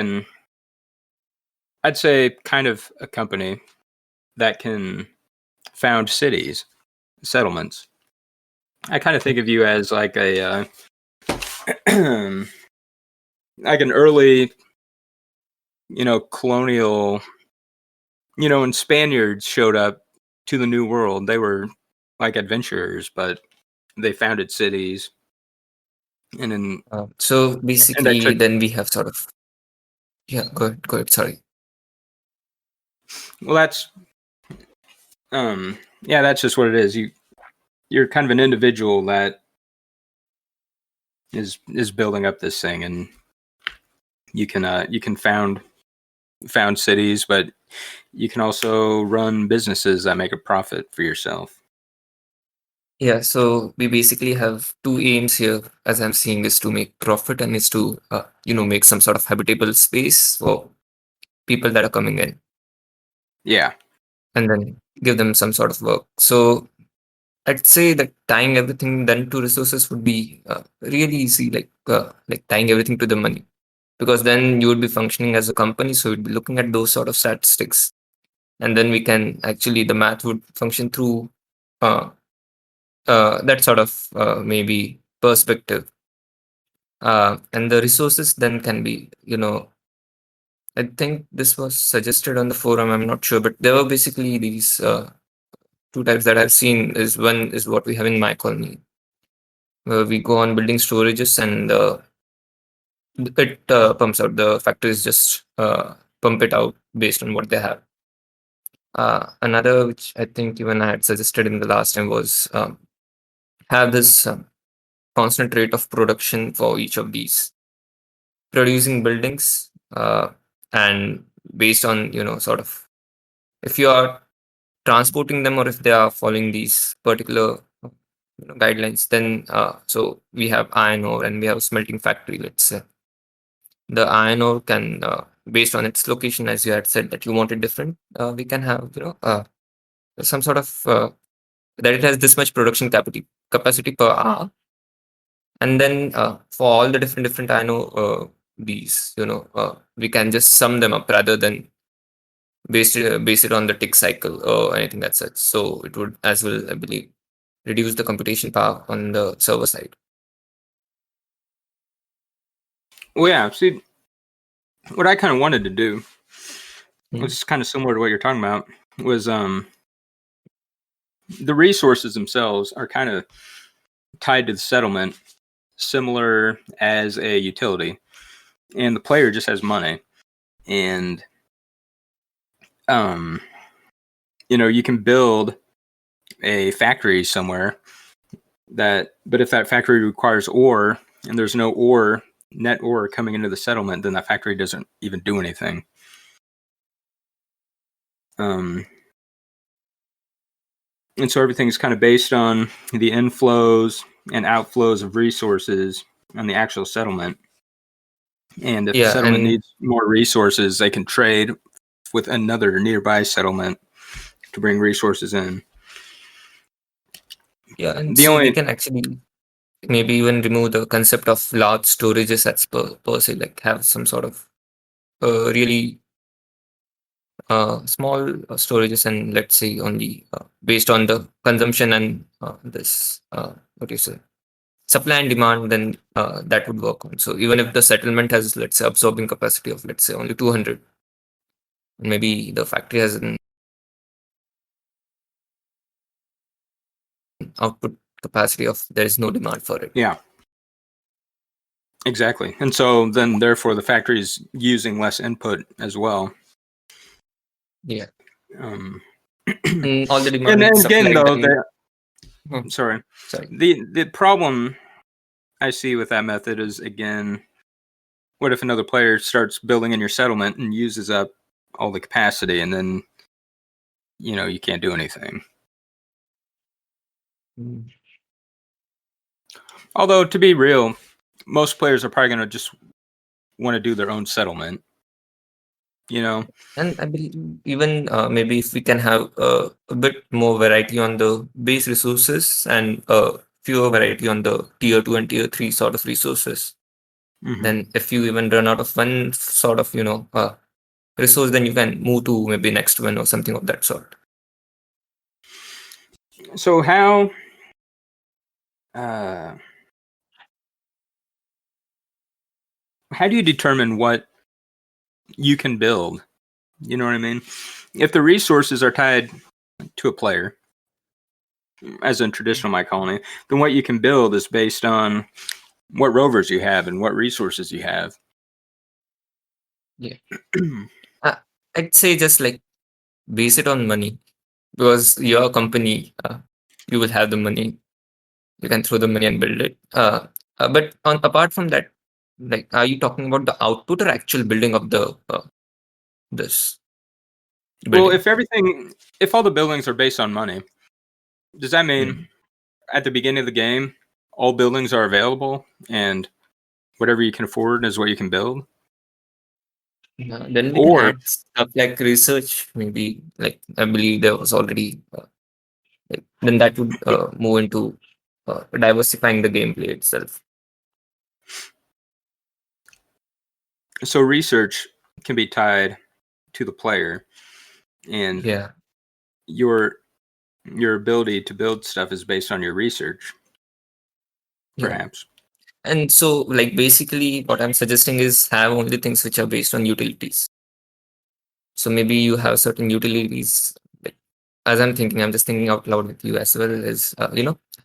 I'd say kind of a company that can found cities, settlements. I kind of think of you as like a like an early, colonial, when Spaniards showed up to the New World, they were like adventurers, but they founded cities. And then So basically, took, then we have sort of go ahead. Sorry. well, that's that's just what it is. You're kind of an individual that is building up this thing, and you can found cities, but you can also run businesses that make a profit for yourself. Yeah, so we basically have two aims here, as I'm seeing, is to make profit and is to make some sort of habitable space for people that are coming in. Yeah. And then give them some sort of work. So I'd say that tying everything then to resources would be really easy, like tying everything to the money, because then you would be functioning as a company, so you'd be looking at those sort of statistics, and then we can actually the math would function through that sort of maybe perspective, and the resources then can be I think this was suggested on the forum, I'm not sure, but there were basically these two types that I've seen. Is one is what we have in My Colony, where we go on building storages and it pumps out. The factories just pump it out based on what they have. Another, which I think even I had suggested in the last time, was have this constant rate of production for each of these producing buildings, and based on sort of if you are transporting them or if they are following these particular guidelines, then so we have iron ore and we have a smelting factory, let's say. The iron ore can based on its location, as you had said that you want it different, we can have some sort of that it has this much production capacity per hour, and then for all the different iron ore these we can just sum them up rather than base it on the tick cycle or anything that's such. So it would as well, I believe, reduce the computation power on the server side. Well, yeah. See, what I kind of wanted to do, Hmm. which is kind of similar to what you're talking about, was the resources themselves are kind of tied to the settlement, similar as a utility, and the player just has money, and you can build a factory somewhere but if that factory requires ore and there's no net ore coming into the settlement, then that factory doesn't even do anything. And so everything's kind of based on the inflows and outflows of resources on the actual settlement. And if the Yeah, settlement and needs more resources, they can trade with another nearby settlement to bring resources in. yeah, and The so we only can actually maybe even remove the concept of large storages as per se, like have some sort of really small storages, and let's say only based on the consumption and this what do you say, supply and demand, then that would work on. So even if the settlement has, let's say, absorbing capacity of, let's say, only 200, maybe the factory has an output capacity of there is no demand for it. Yeah, exactly. And so then therefore the factory is using less input as well. Yeah. Um, And all the and demand then is again, supplied, though, then sorry, sorry. the problem I see with that method is, again, what if another player starts building in your settlement and uses up all the capacity, and then you can't do anything. Mm. Although, to be real, most players are probably going to just want to do their own settlement. And I believe even maybe if we can have a bit more variety on the base resources and fewer variety on the tier 2 and tier 3 sort of resources, Mhm. then if you even run out of one sort of resource, then you can move to maybe next one or something of that sort. So how do you determine what you can build? You know what I mean? If the resources are tied to a player, as in traditional My Colony, then what you can build is based on what rovers you have and what resources you have. Yeah. I'd say just like base it on money, because your company, you will have the money. You can throw the money and build it. But apart from that, like, are you talking about the output or actual building of the this Well, building? if all the buildings are based on money, does that mean Mm. at the beginning of the game, all buildings are available and whatever you can afford is what you can build? Then we can Or, add stuff like research, maybe. Like, I believe there was already. Then that would move into diversifying the gameplay itself. so research can be tied to the player, and Yeah. your ability to build stuff is based on your research, Yeah. perhaps. And so, like, basically, what I'm suggesting is have only things which are based on utilities. So maybe you have certain utilities. Like, as I'm thinking, I'm just thinking out loud with you as well. Is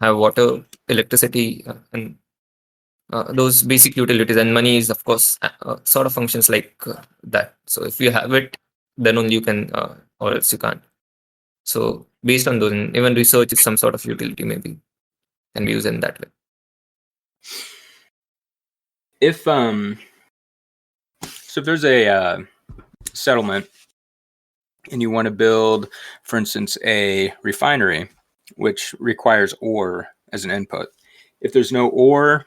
have water, electricity, and those basic utilities. And money is, of course, sort of functions like that. So if you have it, then only you can, or else you can't. So based on those, and even research is some sort of utility, maybe can be used in that way. If so if there's a settlement and you want to build, for instance, a refinery, which requires ore as an input. If there's no ore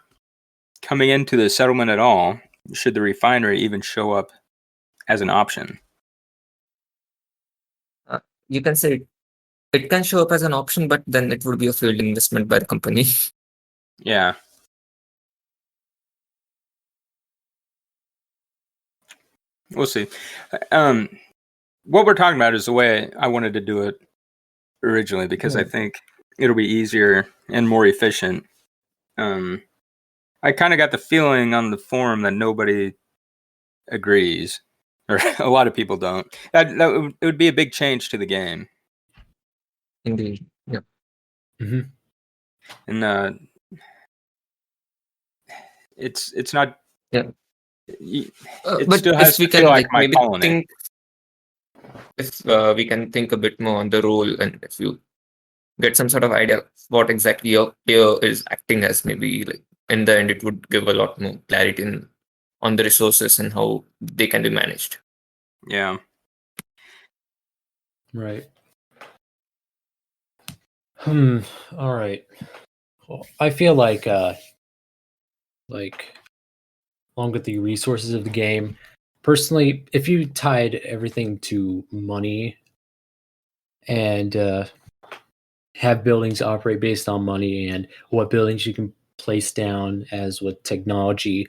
coming into the settlement at all, should the refinery even show up as an option? You can say it can show up as an option, but then it would be a failed investment by the company. Yeah. We'll see. what we're talking about is the way I wanted to do it originally, because I think it'll be easier and more efficient. I kind of got the feeling on the forum that nobody agrees, or a lot of people don't. It would be a big change to the game. Indeed. Yeah. Mm-hmm. And it's not. Yeah. It But still if has we to feel can like like my maybe colony. think, if we can think a bit more on the role, and if you get some sort of idea of what exactly your player is acting as, maybe like in the end it would give a lot more clarity on the resources and how they can be managed. Yeah. Right. All right. Well, I feel like along with the resources of the game, personally, if you tied everything to money and have buildings operate based on money and what buildings you can place down as with technology,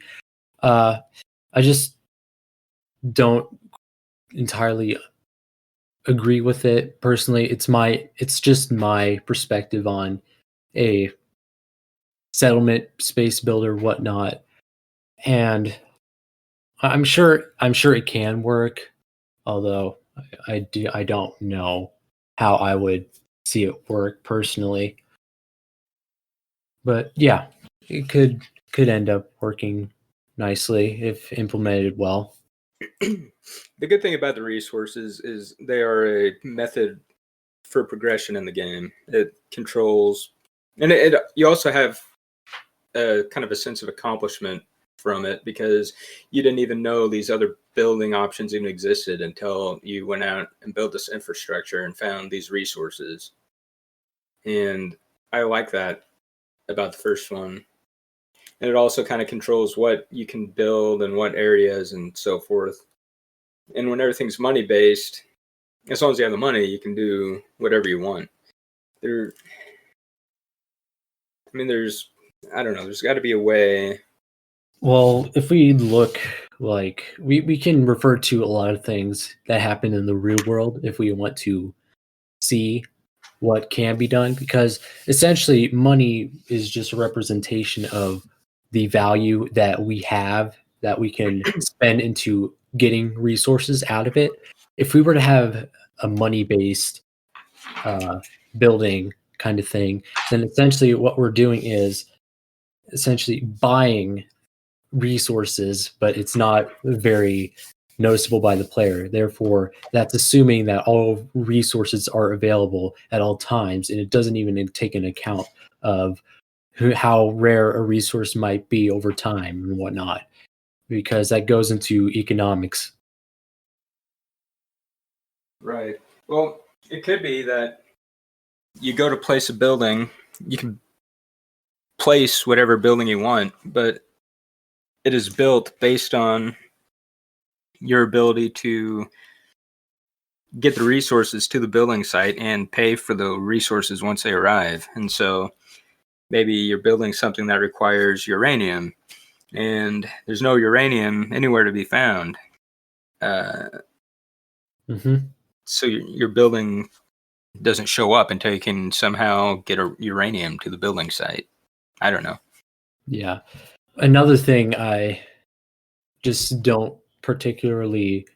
I just don't entirely agree with it personally. It's just my perspective on a settlement space builder, whatnot, and I'm sure it can work, although I don't know how I would see it work personally. But yeah, it could end up working nicely if implemented well. The good thing about the resources is they are a method for progression in the game. It controls, and you also have a kind of a sense of accomplishment from it, because you didn't even know these other building options even existed until you went out and built this infrastructure and found these resources. And I like that about the first one. And it also kind of controls what you can build and what areas and so forth. And when everything's money based, as long as you have the money, you can do whatever you want. There's I don't know, there's got to be a way. Well, if we look, like we can refer to a lot of things that happen in the real world if we want to see what can be done, because essentially money is just a representation of the value that we have that we can spend into getting resources out of it. If we were to have a money based building kind of thing, then essentially what we're doing is essentially buying resources, but it's not very noticeable by the player. Therefore, that's assuming that all resources are available at all times, and it doesn't even take into account of how rare a resource might be over time and whatnot, because that goes into economics. Right. Well, it could be that you go to place a building, you can place whatever building you want, but it is built based on your ability to get the resources to the building site and pay for the resources once they arrive. And so maybe you're building something that requires uranium, and there's no uranium anywhere to be found. So your building doesn't show up until you can somehow get a uranium to the building site. I don't know. Yeah. Another thing I just don't particularly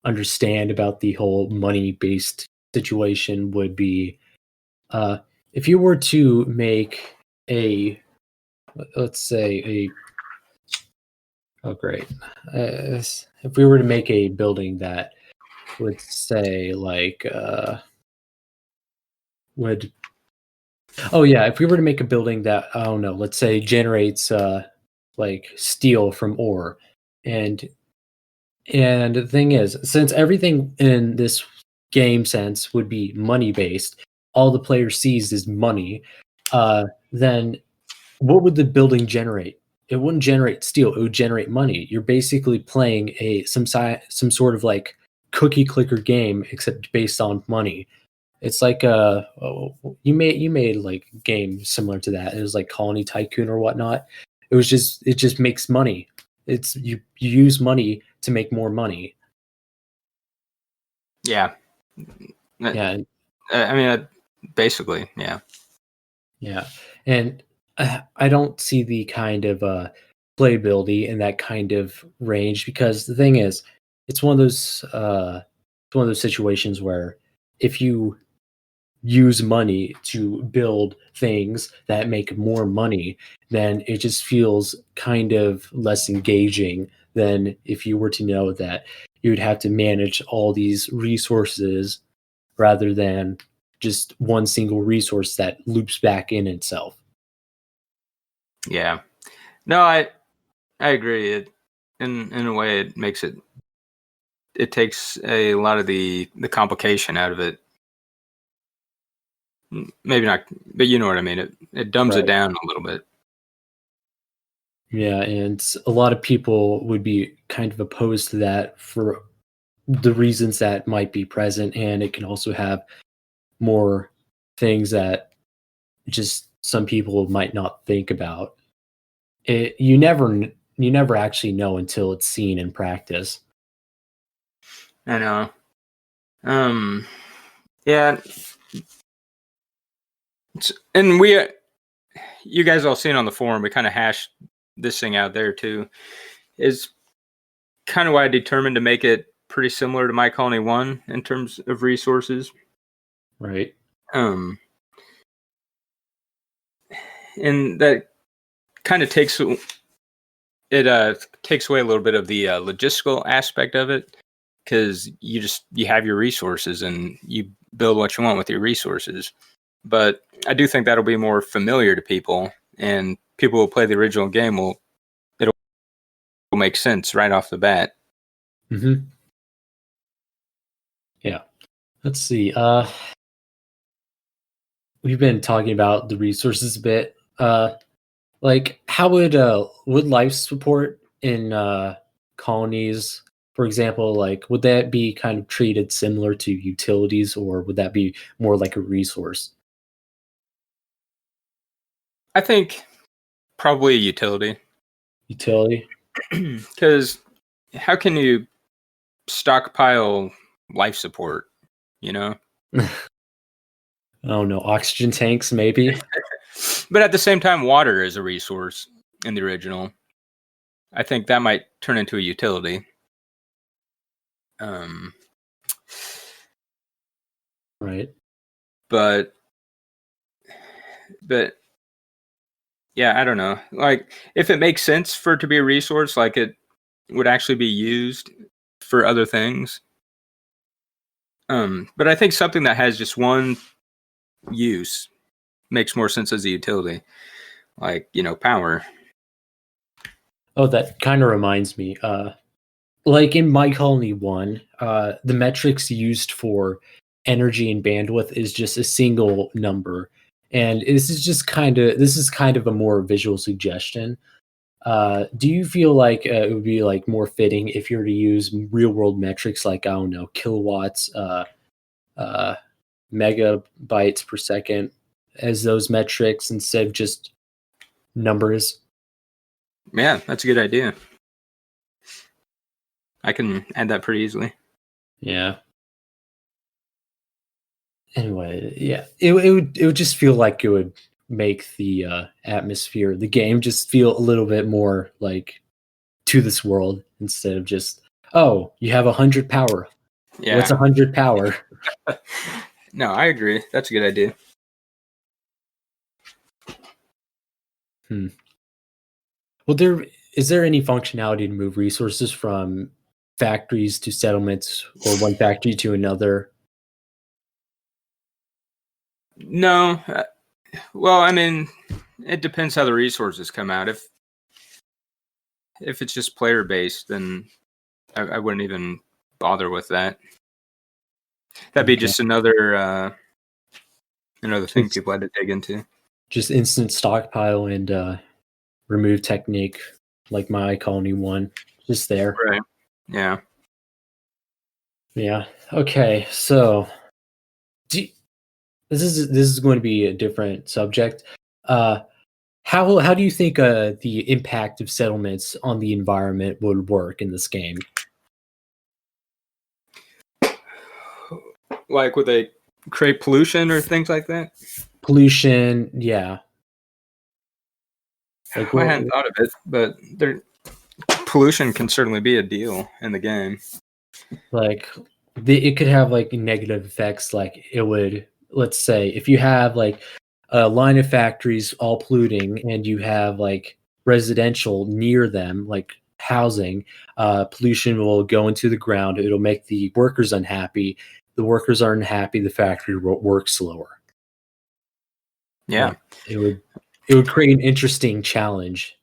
understand about the whole money-based situation would be if you were to make let's say oh great, if we were to make a building that would say like if we were to make a building that, I don't know, let's say generates like steel from ore, and the thing is, since everything in this game sense would be money based, all the player sees is money, then what would the building generate? It wouldn't generate steel, it would generate money. You're basically playing some sort of like cookie clicker game, except based on money. It's like you made like a game similar to that. It was like Colony Tycoon or whatnot. It just makes money. It's you use money to make more money. Yeah. Yeah, I mean, basically, yeah. yeah, and I don't see the kind of playability in that kind of range because the thing is, it's one of those situations where if you use money to build things that make more money, then it just feels kind of less engaging than if you were to know that you would have to manage all these resources rather than just one single resource that loops back in itself. Yeah. No, I agree. It in a way it makes it takes a lot of the complication out of it. Maybe not, but you know what I mean. It dumbs it Right. down a little bit. Yeah, and a lot of people would be kind of opposed to that for the reasons that might be present, and it can also have more things that just some people might not think about. You never actually know until it's seen in practice. I know. Yeah. And you guys all seen on the forum, we kind of hashed this thing out there too. Is kind of why I determined to make it pretty similar to My Colony 1 in terms of resources. Right. And that kind of takes away a little bit of the logistical aspect of it, because you have your resources and you build what you want with your resources. But I do think that'll be more familiar to people, and people who play the original game it'll make sense right off the bat. Mm-hmm. Yeah. Let's see. We've been talking about the resources a bit. Like how would life support in colonies, for example, like would that be kind of treated similar to utilities, or would that be more like a resource? I think probably a utility, Utility? because how can you stockpile life support? You know. I don't know, oxygen tanks maybe. But at the same time, water is a resource in the original. I think that might turn into a utility. Right. But yeah, I don't know. Like, if it makes sense for it to be a resource, like it would actually be used for other things. But I think something that has just one use makes more sense as a utility, like, power. Oh, that kind of reminds me. Like in My Colony 1, the metrics used for energy and bandwidth is just a single number. And this is kind of a more visual suggestion. Do you feel like it would be like more fitting if you were to use real world metrics like, I don't know, kilowatts, uh, megabytes per second as those metrics instead of just numbers? Yeah, that's a good idea. I can add that pretty easily. Yeah. Anyway, yeah, it would just feel like it would make the atmosphere, the game, just feel a little bit more like to this world instead of just, oh, you have 100 power. Yeah. What's 100 power? No, I agree. That's a good idea. Well, is there any functionality to move resources from factories to settlements or one factory to another? No. Well, I mean, it depends how the resources come out. If it's just player based, then I wouldn't even bother with that. That'd be just another thing people had to dig into. Just instant stockpile and remove technique, like My Colony 1, just there. Right. Yeah. Yeah. Okay. So, this is going to be a different subject. How do you think the impact of settlements on the environment would work in this game? Like, would they create pollution or things like that? Pollution, yeah. Like, I hadn't thought of it, but pollution can certainly be a deal in the game. like it could have like negative effects. Like it would, let's say, if you have like a line of factories all polluting, and you have like residential near them, like housing, pollution will go into the ground. It'll make the workers unhappy. The workers are unhappy. The factory will work slower. Yeah, Like, it would create an interesting challenge.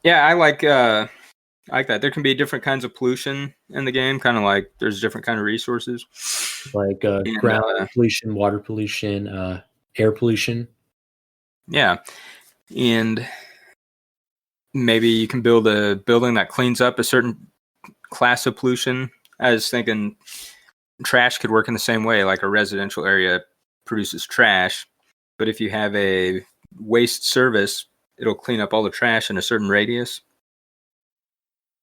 yeah, I like that. There can be different kinds of pollution in the game, kind of like there's different kind of resources, like ground pollution, water pollution, air pollution. Yeah, and maybe you can build a building that cleans up a certain class of pollution. I was thinking trash could work in the same way, like a residential area produces trash, but if you have a waste service, it'll clean up all the trash in a certain radius.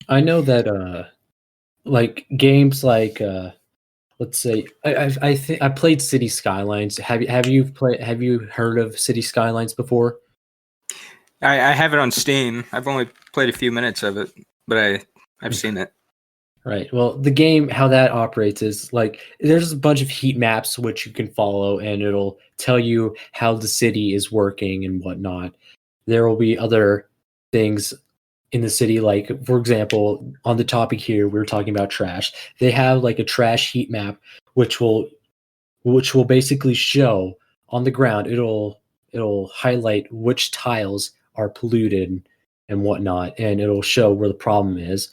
I know that like games like let's say I think I played City Skylines. Have you heard of City Skylines before? I have it on Steam. I've only played a few minutes of it, but I've seen it. Right. Well, the game, how that operates is like there's a bunch of heat maps which you can follow, and it'll tell you how the city is working and whatnot. There will be other things in the city, like for example, on the topic here, we're talking about trash. They have like a trash heat map, which will basically show on the ground. It'll highlight which tiles are polluted and whatnot, and it'll show where the problem is.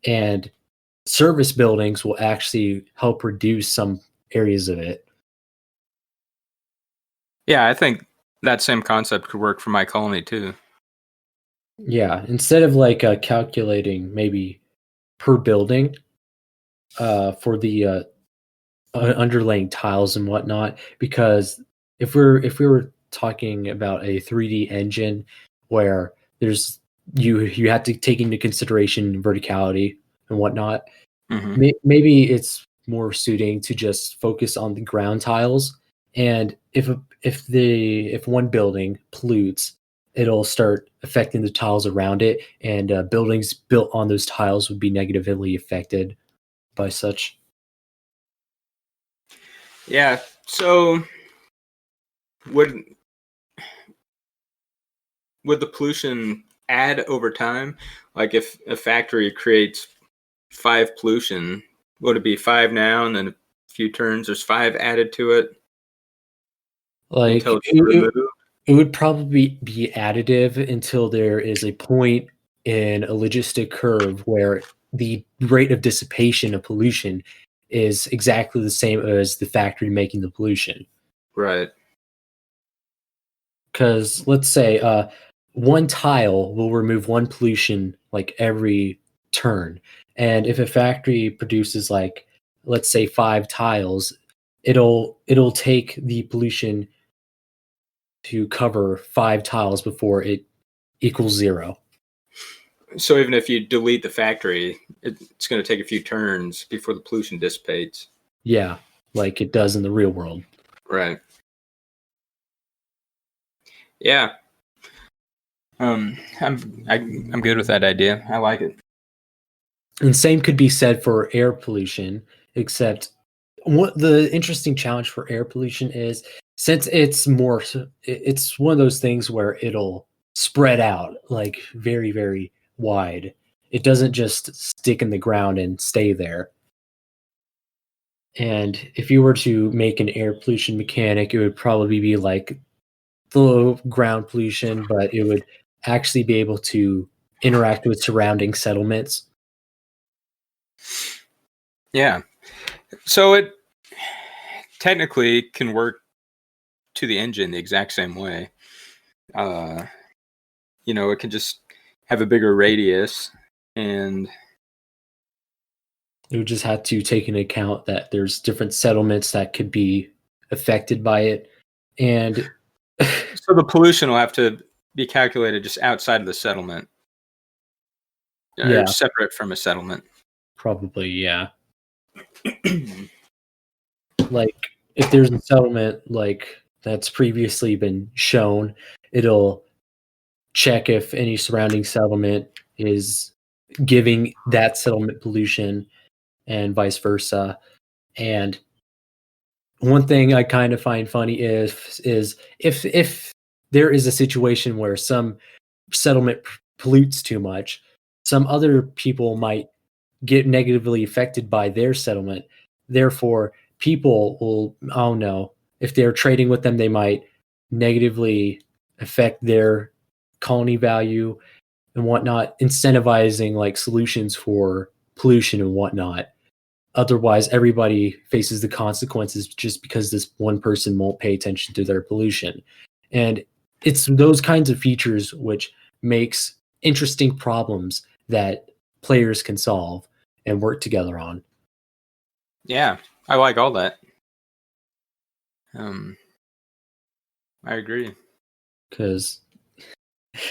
And service buildings will actually help reduce some areas of it. Yeah, I think that same concept could work for my colony too. Yeah, instead of like calculating maybe per building for the underlaying tiles and whatnot, because if we were talking about a 3D engine where there's you have to take into consideration verticality and whatnot, maybe it's more suiting to just focus on the ground tiles. And if one building pollutes, it'll start affecting the tiles around it, and buildings built on those tiles would be negatively affected by such. Yeah. So would the pollution add over time? Like if a factory creates 5 pollution, would it be 5 now and then a few turns there's 5 added to it? Like until it's removed? it would probably be additive until there is a point in a logistic curve where the rate of dissipation of pollution is exactly the same as the factory making the pollution. Right. Because let's say one tile will remove one pollution like every turn, and if a factory produces like, let's say, 5 tiles, it'll take the pollution to cover 5 tiles before it equals 0. So even if you delete the factory, it's going to take a few turns before the pollution dissipates. Yeah, like it does in the real world. Right. Yeah. I'm good with that idea. I like it. And same could be said for air pollution, except what the interesting challenge for air pollution is, since it's one of those things where it'll spread out like very, very wide. It doesn't just stick in the ground and stay there. And if you were to make an air pollution mechanic, it would probably be like the ground pollution, but it would actually be able to interact with surrounding settlements. Yeah. So it technically can work to the engine the exact same way. It can just have a bigger radius, and you just have to take into account that there's different settlements that could be affected by it. And so the pollution will have to be calculated just outside of the settlement. Yeah. Or separate from a settlement. Probably, yeah. Like if there's a settlement like that's previously been shown, it'll check if any surrounding settlement is giving that settlement pollution and vice versa. And one thing I kind of find funny is if there is a situation where some settlement pollutes too much, some other people might get negatively affected by their settlement. Therefore, people will, I don't know, if they're trading with them, they might negatively affect their colony value and whatnot, incentivizing like solutions for pollution and whatnot. Otherwise, everybody faces the consequences just because this one person won't pay attention to their pollution. And it's those kinds of features which makes interesting problems that players can solve and work together on. Yeah, I like all that. I agree. Because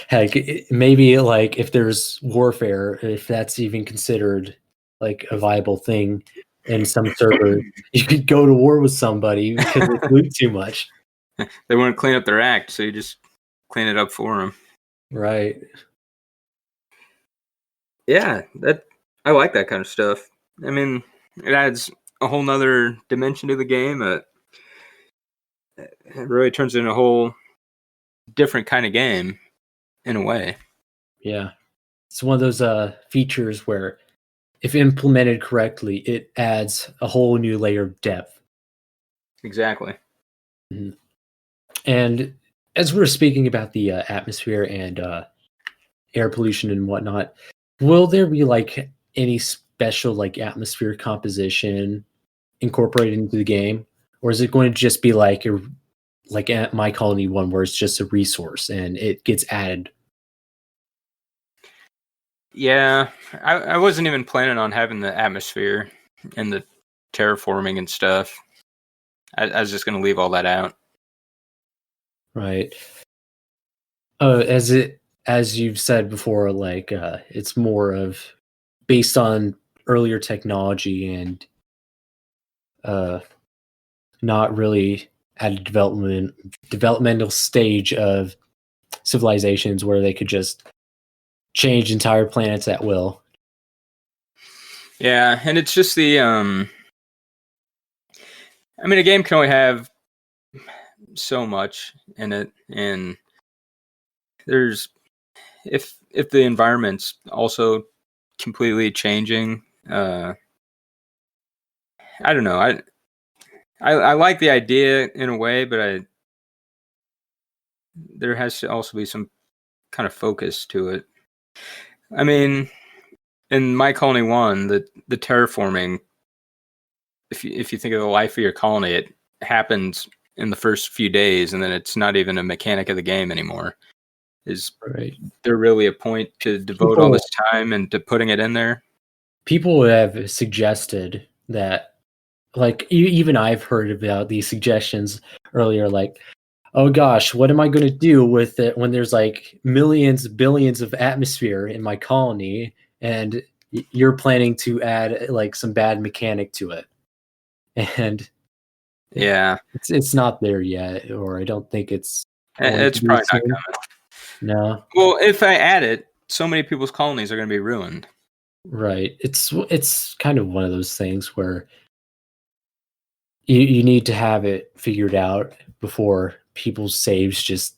heck, maybe like if there's warfare, if that's even considered like a viable thing in some server, you could go to war with somebody because they pollute too much. They want to clean up their act, so you just clean it up for them. Right. Yeah, I like that kind of stuff. I mean, it adds a whole nother dimension to the game. It really turns into a whole different kind of game in a way. Yeah. It's one of those features where if implemented correctly, it adds a whole new layer of depth. Exactly. Mm-hmm. And as we're speaking about the atmosphere and air pollution and whatnot, will there be like any special like atmosphere composition incorporated into the game, or is it going to just be like at My Colony 1 where it's just a resource and it gets added? Yeah, I wasn't even planning on having the atmosphere and the terraforming and stuff. I was just going to leave all that out. Right. As you've said before, like it's more of based on earlier technology and not really at a developmental stage of civilizations where they could just change entire planets at will. Yeah, and it's just the I mean, a game can only have so much in it, and there's if the environment's also completely changing, I don't know. I like the idea in a way, but there has to also be some kind of focus to it. I mean, in My Colony 1, the terraforming, if you think of the life of your colony, it happens in the first few days, and then it's not even a mechanic of the game anymore. Is Right. there really a point to devote all this time into putting it in there? People have suggested that, like, even I've heard about these suggestions earlier, like, oh gosh, what am I going to do with it when there's like millions, billions of atmosphere in my colony, and you're planning to add like some bad mechanic to it, and Yeah, it's not there yet, or I don't think it's. it's probably not coming. No. Well, if I add it, so many people's colonies are going to be ruined. Right. It's kind of one of those things where you need to have it figured out before people's saves just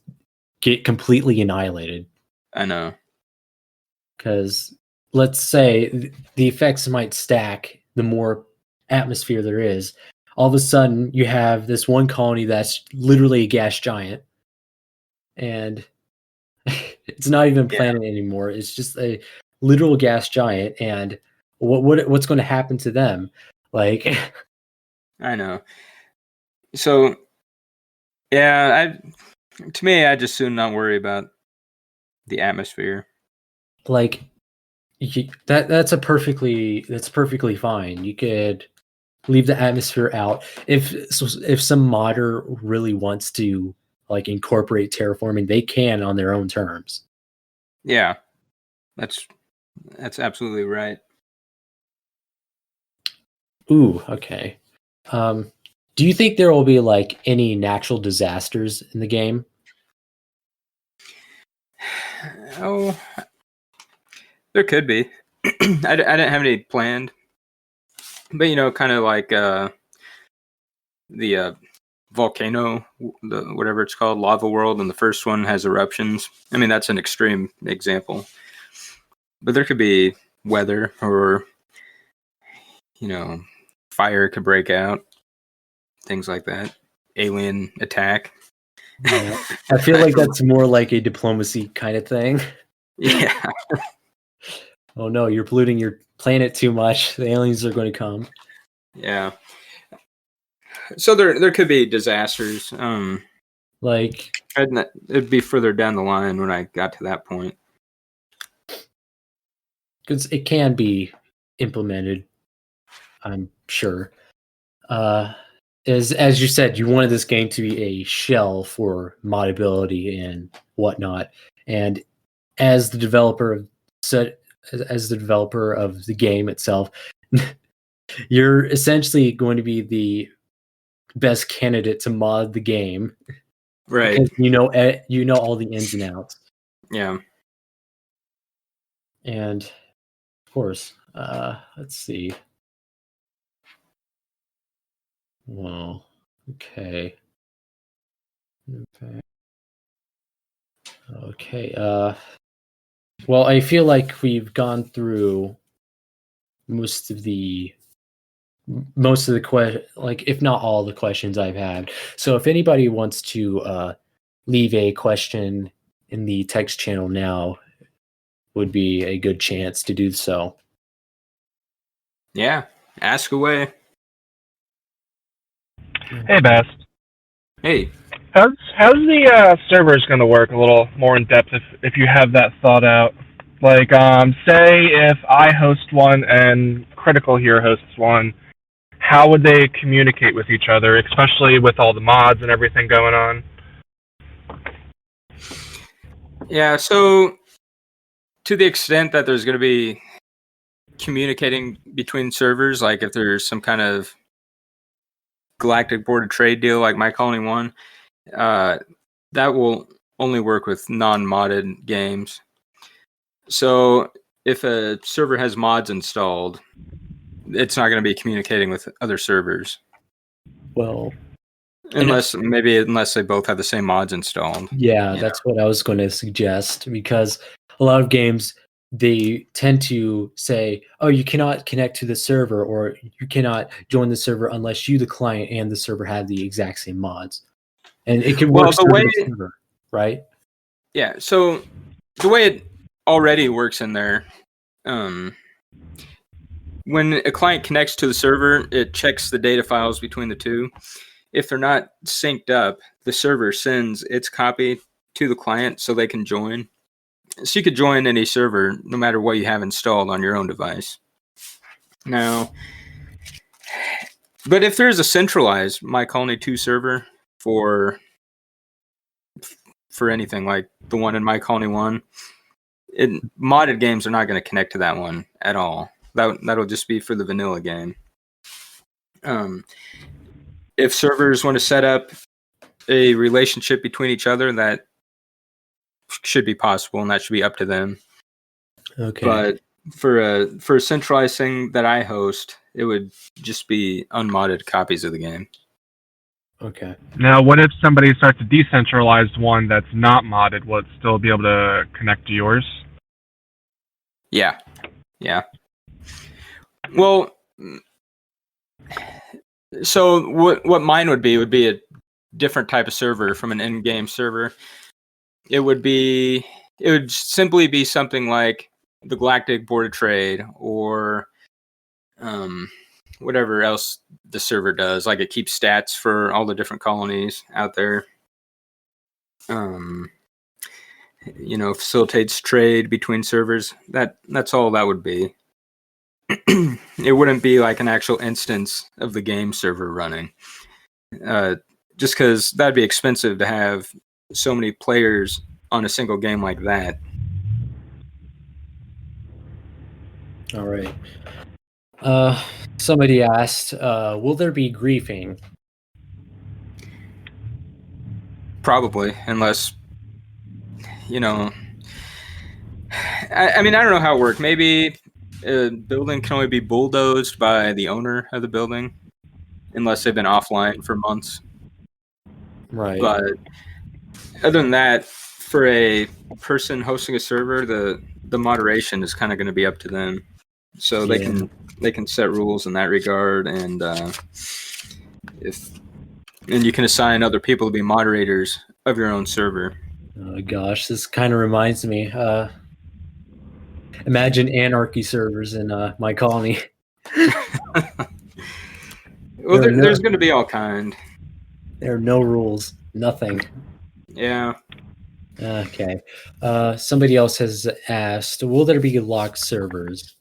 get completely annihilated. I know. Because let's say the effects might stack the more atmosphere there is. All of a sudden, you have this one colony that's literally a gas giant, and it's not even a planet anymore. It's just a literal gas giant, and what's going to happen to them? Like, I know. So, yeah, to me, I just soon not worry about the atmosphere. like that's perfectly fine. You could leave the atmosphere out if some modder really wants to like incorporate terraforming, they can on their own terms. Yeah, that's absolutely right. Ooh, okay. Do you think there will be like any natural disasters in the game? Oh, there could be. I didn't have any planned, but kind of like the volcano, the whatever it's called, lava world, and the first one has eruptions. I mean, that's an extreme example, but there could be weather or fire could break out, things like that. Alien attack. Yeah. I feel like that's more like a diplomacy kind of thing. Yeah. Oh no, you're polluting your planet too much. The aliens are going to come. Yeah. So there could be disasters. Like it'd be further down the line when I got to that point. because it can be implemented, I'm sure. As you said, you wanted this game to be a shell for modability and whatnot. And as the developer of the game itself, you're essentially going to be the best candidate to mod the game, Right. because you know all the ins and outs. Yeah. And of course, let's see. Well, okay. Well, I feel like we've gone through most of the like, if not all the questions I've had. So if anybody wants to leave a question in the text channel now, would be a good chance to do so. Yeah. Ask away. Hey, Best. Hey. How's the servers going to work a little more in depth if you have that thought out? Like, say if I host one and Critical here hosts one, how would they communicate with each other, especially with all the mods and everything going on? Yeah, so to the extent that there's going to be communicating between servers, like if there's some kind of galactic board of trade deal like My Colony 1, that will only work with non-modded games. So if a server has mods installed, it's not going to be communicating with other servers. Well, unless they both have the same mods installed. Yeah, that's what I was going to suggest, because a lot of games, they tend to say, oh, you cannot connect to the server, or you cannot join the server unless you, the client, and the server have the exact same mods. And it can work server to server, right? Yeah, so the way it already works in there, when a client connects to the server, it checks the data files between the two. If they're not synced up, the server sends its copy to the client so they can join. So you could join any server no matter what you have installed on your own device. Now, but if there's a centralized My Colony 2 server for anything like the one in My Colony 1, modded games are not going to connect to that one at all. That'll just be for the vanilla game. If servers want to set up a relationship between each other, that should be possible, and that should be up to them. Okay. But for a centralized thing that I host, it would just be unmodded copies of the game. Okay. Now, what if somebody starts a decentralized one that's not modded? Will it still be able to connect to yours? Yeah. Well, so what mine would be a different type of server from an in-game server. It would simply be something like the Galactic Board of Trade, or whatever else the server does. Like, it keeps stats for all the different colonies out there. Facilitates trade between servers. That's all that would be. It wouldn't be like an actual instance of the game server running. Just because that'd be expensive to have so many players on a single game like that. All right. Somebody asked, will there be griefing? Probably, unless, you know, I mean, I don't know how it works. Maybe a building can only be bulldozed by the owner of the building, unless they've been offline for months. Right. But other than that, for a person hosting a server, the moderation is kind of going to be up to them. So they can set rules in that regard, and you can assign other people to be moderators of your own server. Oh gosh, this kind of reminds me. Imagine anarchy servers in my colony. Well, there's going to be all kind. There are no rules, nothing. Yeah. Okay. Somebody else has asked, will there be locked servers?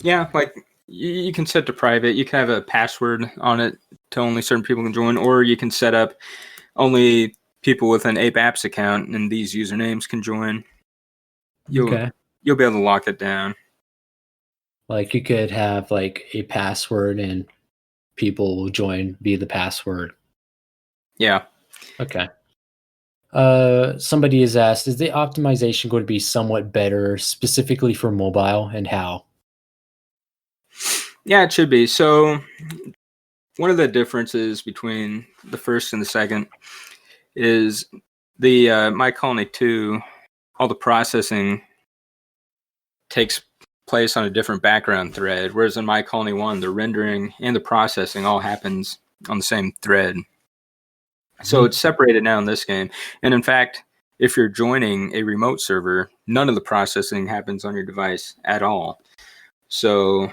Yeah, like you can set to private. You can have a password on it to only certain people can join, or you can set up only people with an Ape Apps account and these usernames can join. You'll be able to lock it down. Like you could have like a password and people will join via the password. Yeah. Okay. Somebody has asked, is the optimization going to be somewhat better specifically for mobile, and how? Yeah, it should be. So one of the differences between the first and the second is the My Colony 2, all the processing takes place on a different background thread, whereas in My Colony 1, the rendering and the processing all happens on the same thread. So it's separated now in this game. And in fact, if you're joining a remote server, none of the processing happens on your device at all. So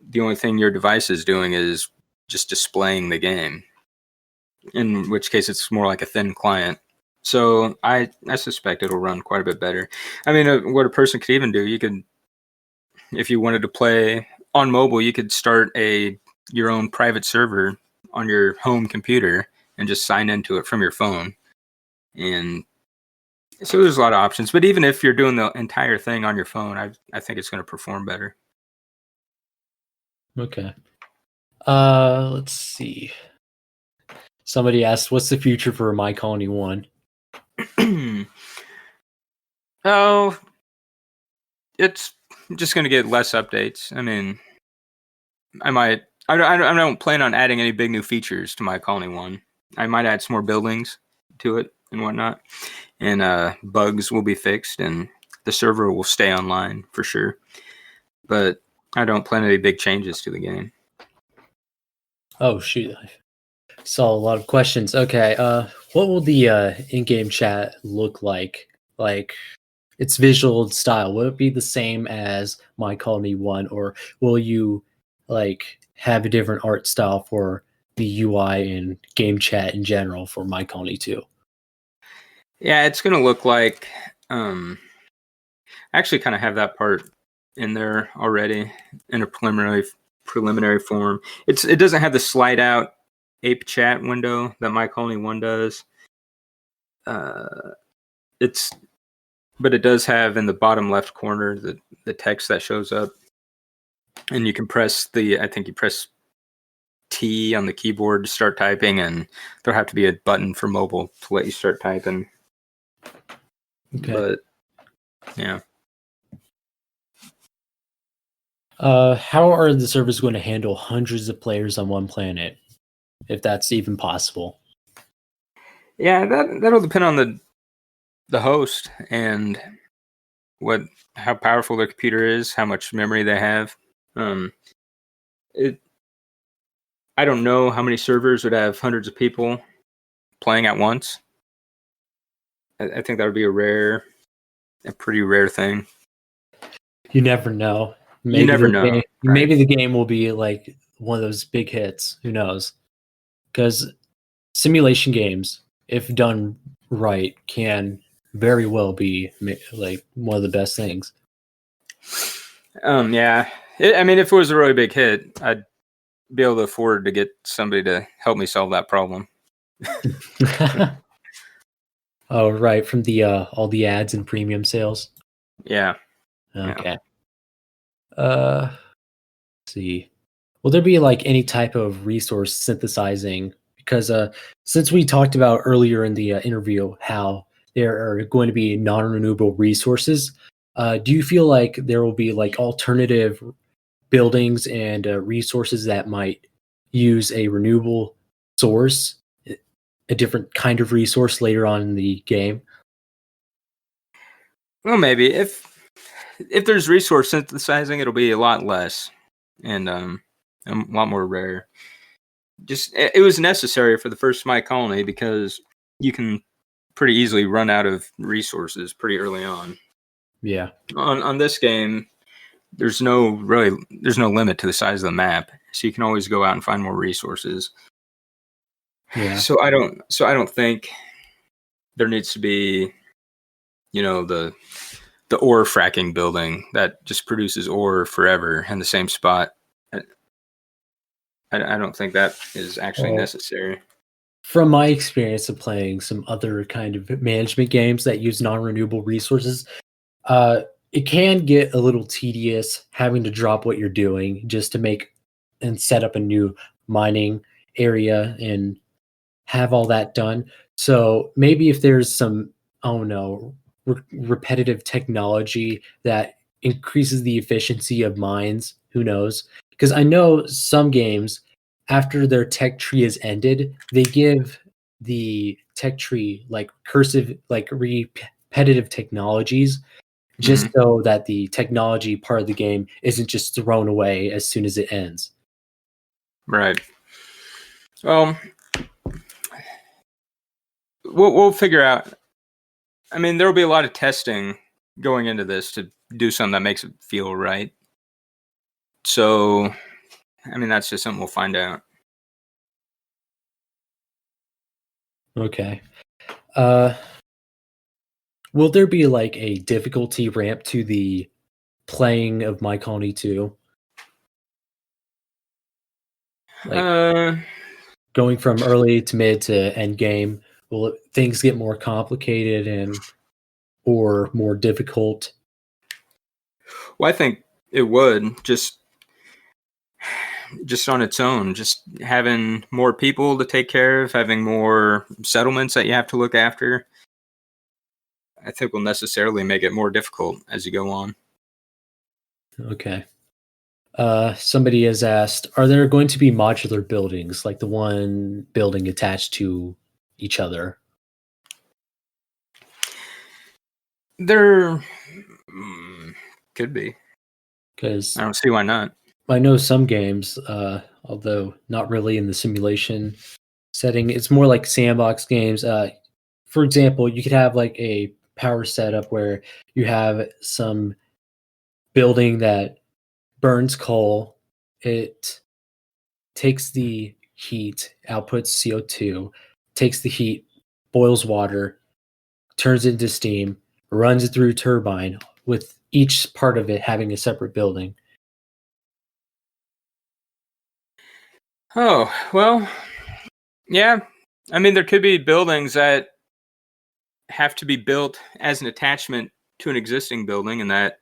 the only thing your device is doing is just displaying the game, in which case it's more like a thin client. So I suspect it'll run quite a bit better. I mean, what a person could even do, you could, if you wanted to play on mobile, you could start your own private server on your home computer and just sign into it from your phone. And so there's a lot of options. But even if you're doing the entire thing on your phone, I think it's going to perform better. Okay. Let's see. Somebody asked, what's the future for My Colony 1? Oh, it's just going to get less updates. I mean, I don't plan on adding any big new features to My Colony 1. I might add some more buildings to it and whatnot. And bugs will be fixed, and the server will stay online for sure. But I don't plan any big changes to the game. Oh, shoot. I saw a lot of questions. Okay. What will the in-game chat look like? Like its visual style? Will it be the same as My Colony 1, or will you like have a different art style for the UI and game chat in general for My Colony 2? Yeah, it's going to look like I actually kind of have that part in there already in a preliminary form. It doesn't have the slide out ape chat window that My Colony 1 does. But it does have in the bottom left corner the text that shows up, and you can press I think you press T on the keyboard to start typing, and there'll have to be a button for mobile to let you start typing. Okay. But yeah. How are the servers going to handle hundreds of players on one planet, if that's even possible? Yeah, that'll depend on the host and how powerful their computer is, how much memory they have. I don't know how many servers would have hundreds of people playing at once. I think that would be a pretty rare thing. You never know. Maybe you never know. Right. Maybe the game will be like one of those big hits. Who knows? Because simulation games, if done right, can very well be like one of the best things. Yeah. I mean, if it was a really big hit, I'd be able to afford to get somebody to help me solve that problem. Oh, right. From the all the ads and premium sales. Yeah. Okay. Let's see. Will there be like any type of resource synthesizing? Because since we talked about earlier in the interview how there are going to be non-renewable resources, do you feel like there will be like alternative buildings and resources that might use a renewable source, a different kind of resource later on in the game? Well, maybe if there's resource synthesizing, it'll be a lot less and a lot more rare. Just it was necessary for the first My Colony because you can pretty easily run out of resources pretty early on. Yeah. On this game, there's no limit to the size of the map, so you can always go out and find more resources. Yeah. So I don't think there needs to be, the ore fracking building that just produces ore forever in the same spot. I don't think that is actually necessary. From my experience of playing some other kind of management games that use non-renewable resources, it can get a little tedious having to drop what you're doing just to make and set up a new mining area and have all that done. So maybe if there's some, repetitive technology that increases the efficiency of mines, who knows? Because I know some games, after their tech tree is ended, they give the tech tree like cursive, like repetitive technologies, just so that the technology part of the game isn't just thrown away as soon as it ends. Right. Well, we'll figure out. I mean, there will be a lot of testing going into this to do something that makes it feel right. So, I mean, that's just something we'll find out. Okay. Will there be like a difficulty ramp to the playing of My Colony 2? Like going from early to mid to end game, will things get more complicated or more difficult? Well, I think it would just on its own, just having more people to take care of, having more settlements that you have to look after, I think will necessarily make it more difficult as you go on. Okay. Somebody has asked, are there going to be modular buildings, like the one building attached to each other? There could be. Because I don't see why not. I know some games, although not really in the simulation setting, it's more like sandbox games. For example, you could have like a power setup where you have some building that burns coal. It takes the heat, outputs CO2, takes the heat, boils water, turns it into steam, runs it through a turbine, with each part of it having a separate building. Oh, well, yeah. I mean, there could be buildings that have to be built as an attachment to an existing building and that,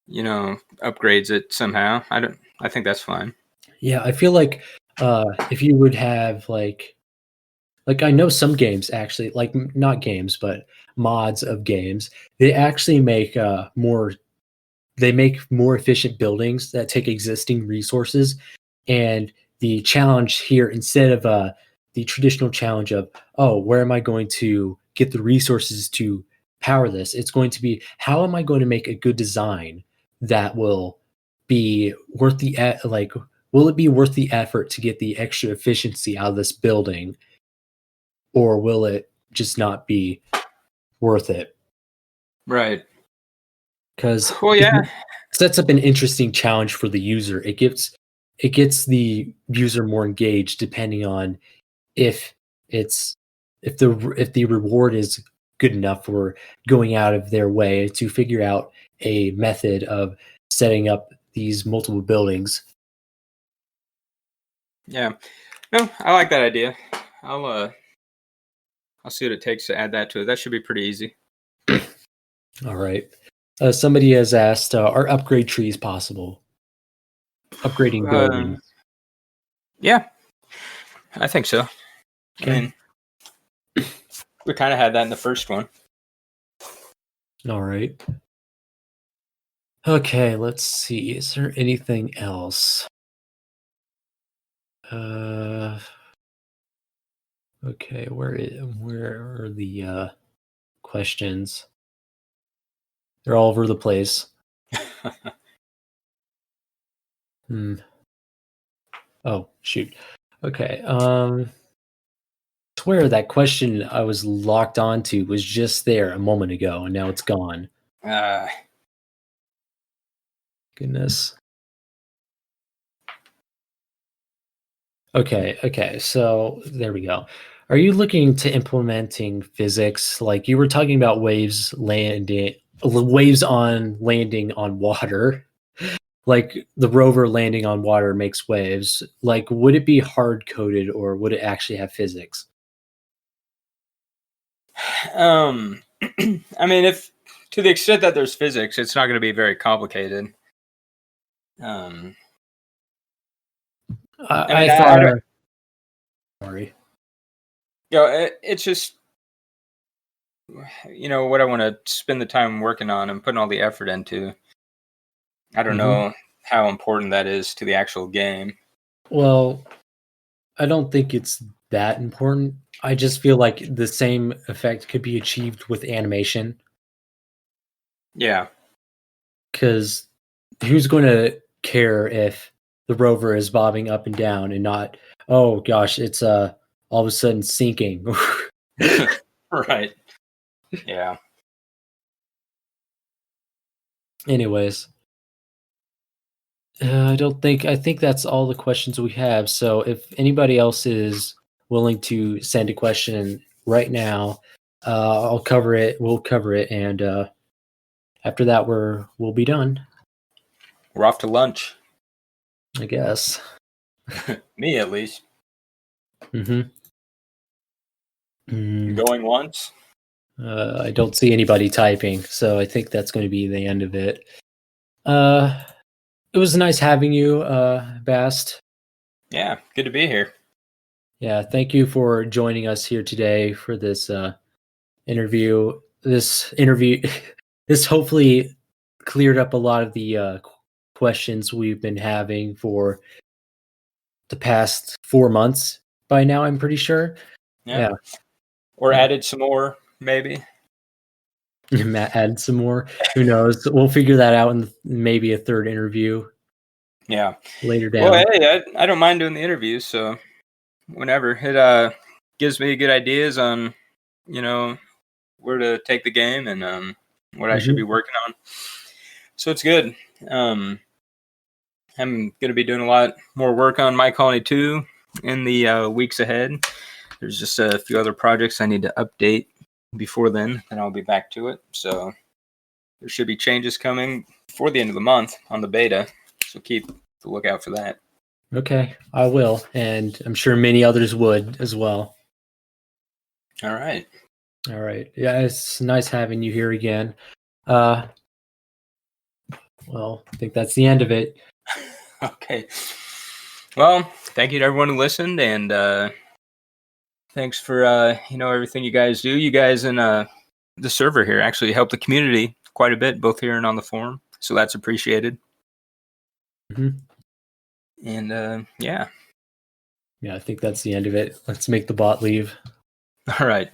upgrades it somehow. I think that's fine. Yeah, I feel like if you would have like I know some games actually, like not games, but mods of games, they actually make more efficient buildings that take existing resources. And the challenge here, instead of the traditional challenge of, oh, where am I going to get the resources to power this? It's going to be, how am I going to make a good design that will be worth will it be worth the effort to get the extra efficiency out of this building, or will it just not be worth it? Right. Because Well, yeah. it sets up an interesting challenge for the user. It gets the user more engaged depending on if the reward is good enough for going out of their way to figure out a method of setting up these multiple buildings. Yeah. No, I like that idea. I'll see what it takes to add that to it. That should be pretty easy. All right. Somebody has asked, are upgrade trees possible? Upgrading buildings. Yeah, I think so. Okay. I mean, we kind of had that in the first one. All right. Okay, let's see. Is there anything else? Okay, where are the questions? They're all over the place. Oh, shoot. Okay. Swear that question I was locked onto was just there a moment ago, and now it's gone. Goodness. Okay, so there we go. Are you looking to implementing physics? Like you were talking about waves on landing on water. Like the rover landing on water makes waves. Like, would it be hard coded or would it actually have physics? I mean, if to the extent that there's physics, it's not going to be very complicated. I thought. Sorry. It's just what I want to spend the time working on and putting all the effort into. I don't know how important that is to the actual game. Well, I don't think it's that important. I just feel like the same effect could be achieved with animation. Yeah. Because who's going to care if the rover is bobbing up and down and not, oh gosh, it's all of a sudden sinking. Right. Yeah. Anyways, I think that's all the questions we have. So if anybody else is willing to send a question right now, I'll cover it. We'll cover it, and after that, we'll be done. We're off to lunch. I guess. Me, at least. Mm-hmm. Going once? I don't see anybody typing, so I think that's going to be the end of it. It was nice having you, Bast. Yeah, good to be here. Yeah, thank you for joining us here today for this interview. This hopefully cleared up a lot of the questions we've been having for the past 4 months by now, I'm pretty sure. Yeah. Or added some more, maybe. Matt add some more. Who knows? We'll figure that out in maybe a third interview. Yeah. Later down. Well, hey, I don't mind doing the interviews, so whenever. It gives me good ideas on, where to take the game and what I should be working on. So it's good. I'm going to be doing a lot more work on My Colony 2 in the weeks ahead. There's just a few other projects I need to update before then, and I'll be back to it. So there should be changes coming before the end of the month on the beta. So keep the lookout for that. Okay, I will, and I'm sure many others would as well. All right. Yeah, it's nice having you here again. Well, I think that's the end of it. Okay. Well, thank you to everyone who listened, and thanks for everything you guys do. You guys and the server here actually help the community quite a bit, both here and on the forum. So that's appreciated. And yeah, I think that's the end of it. Let's make the bot leave. All right.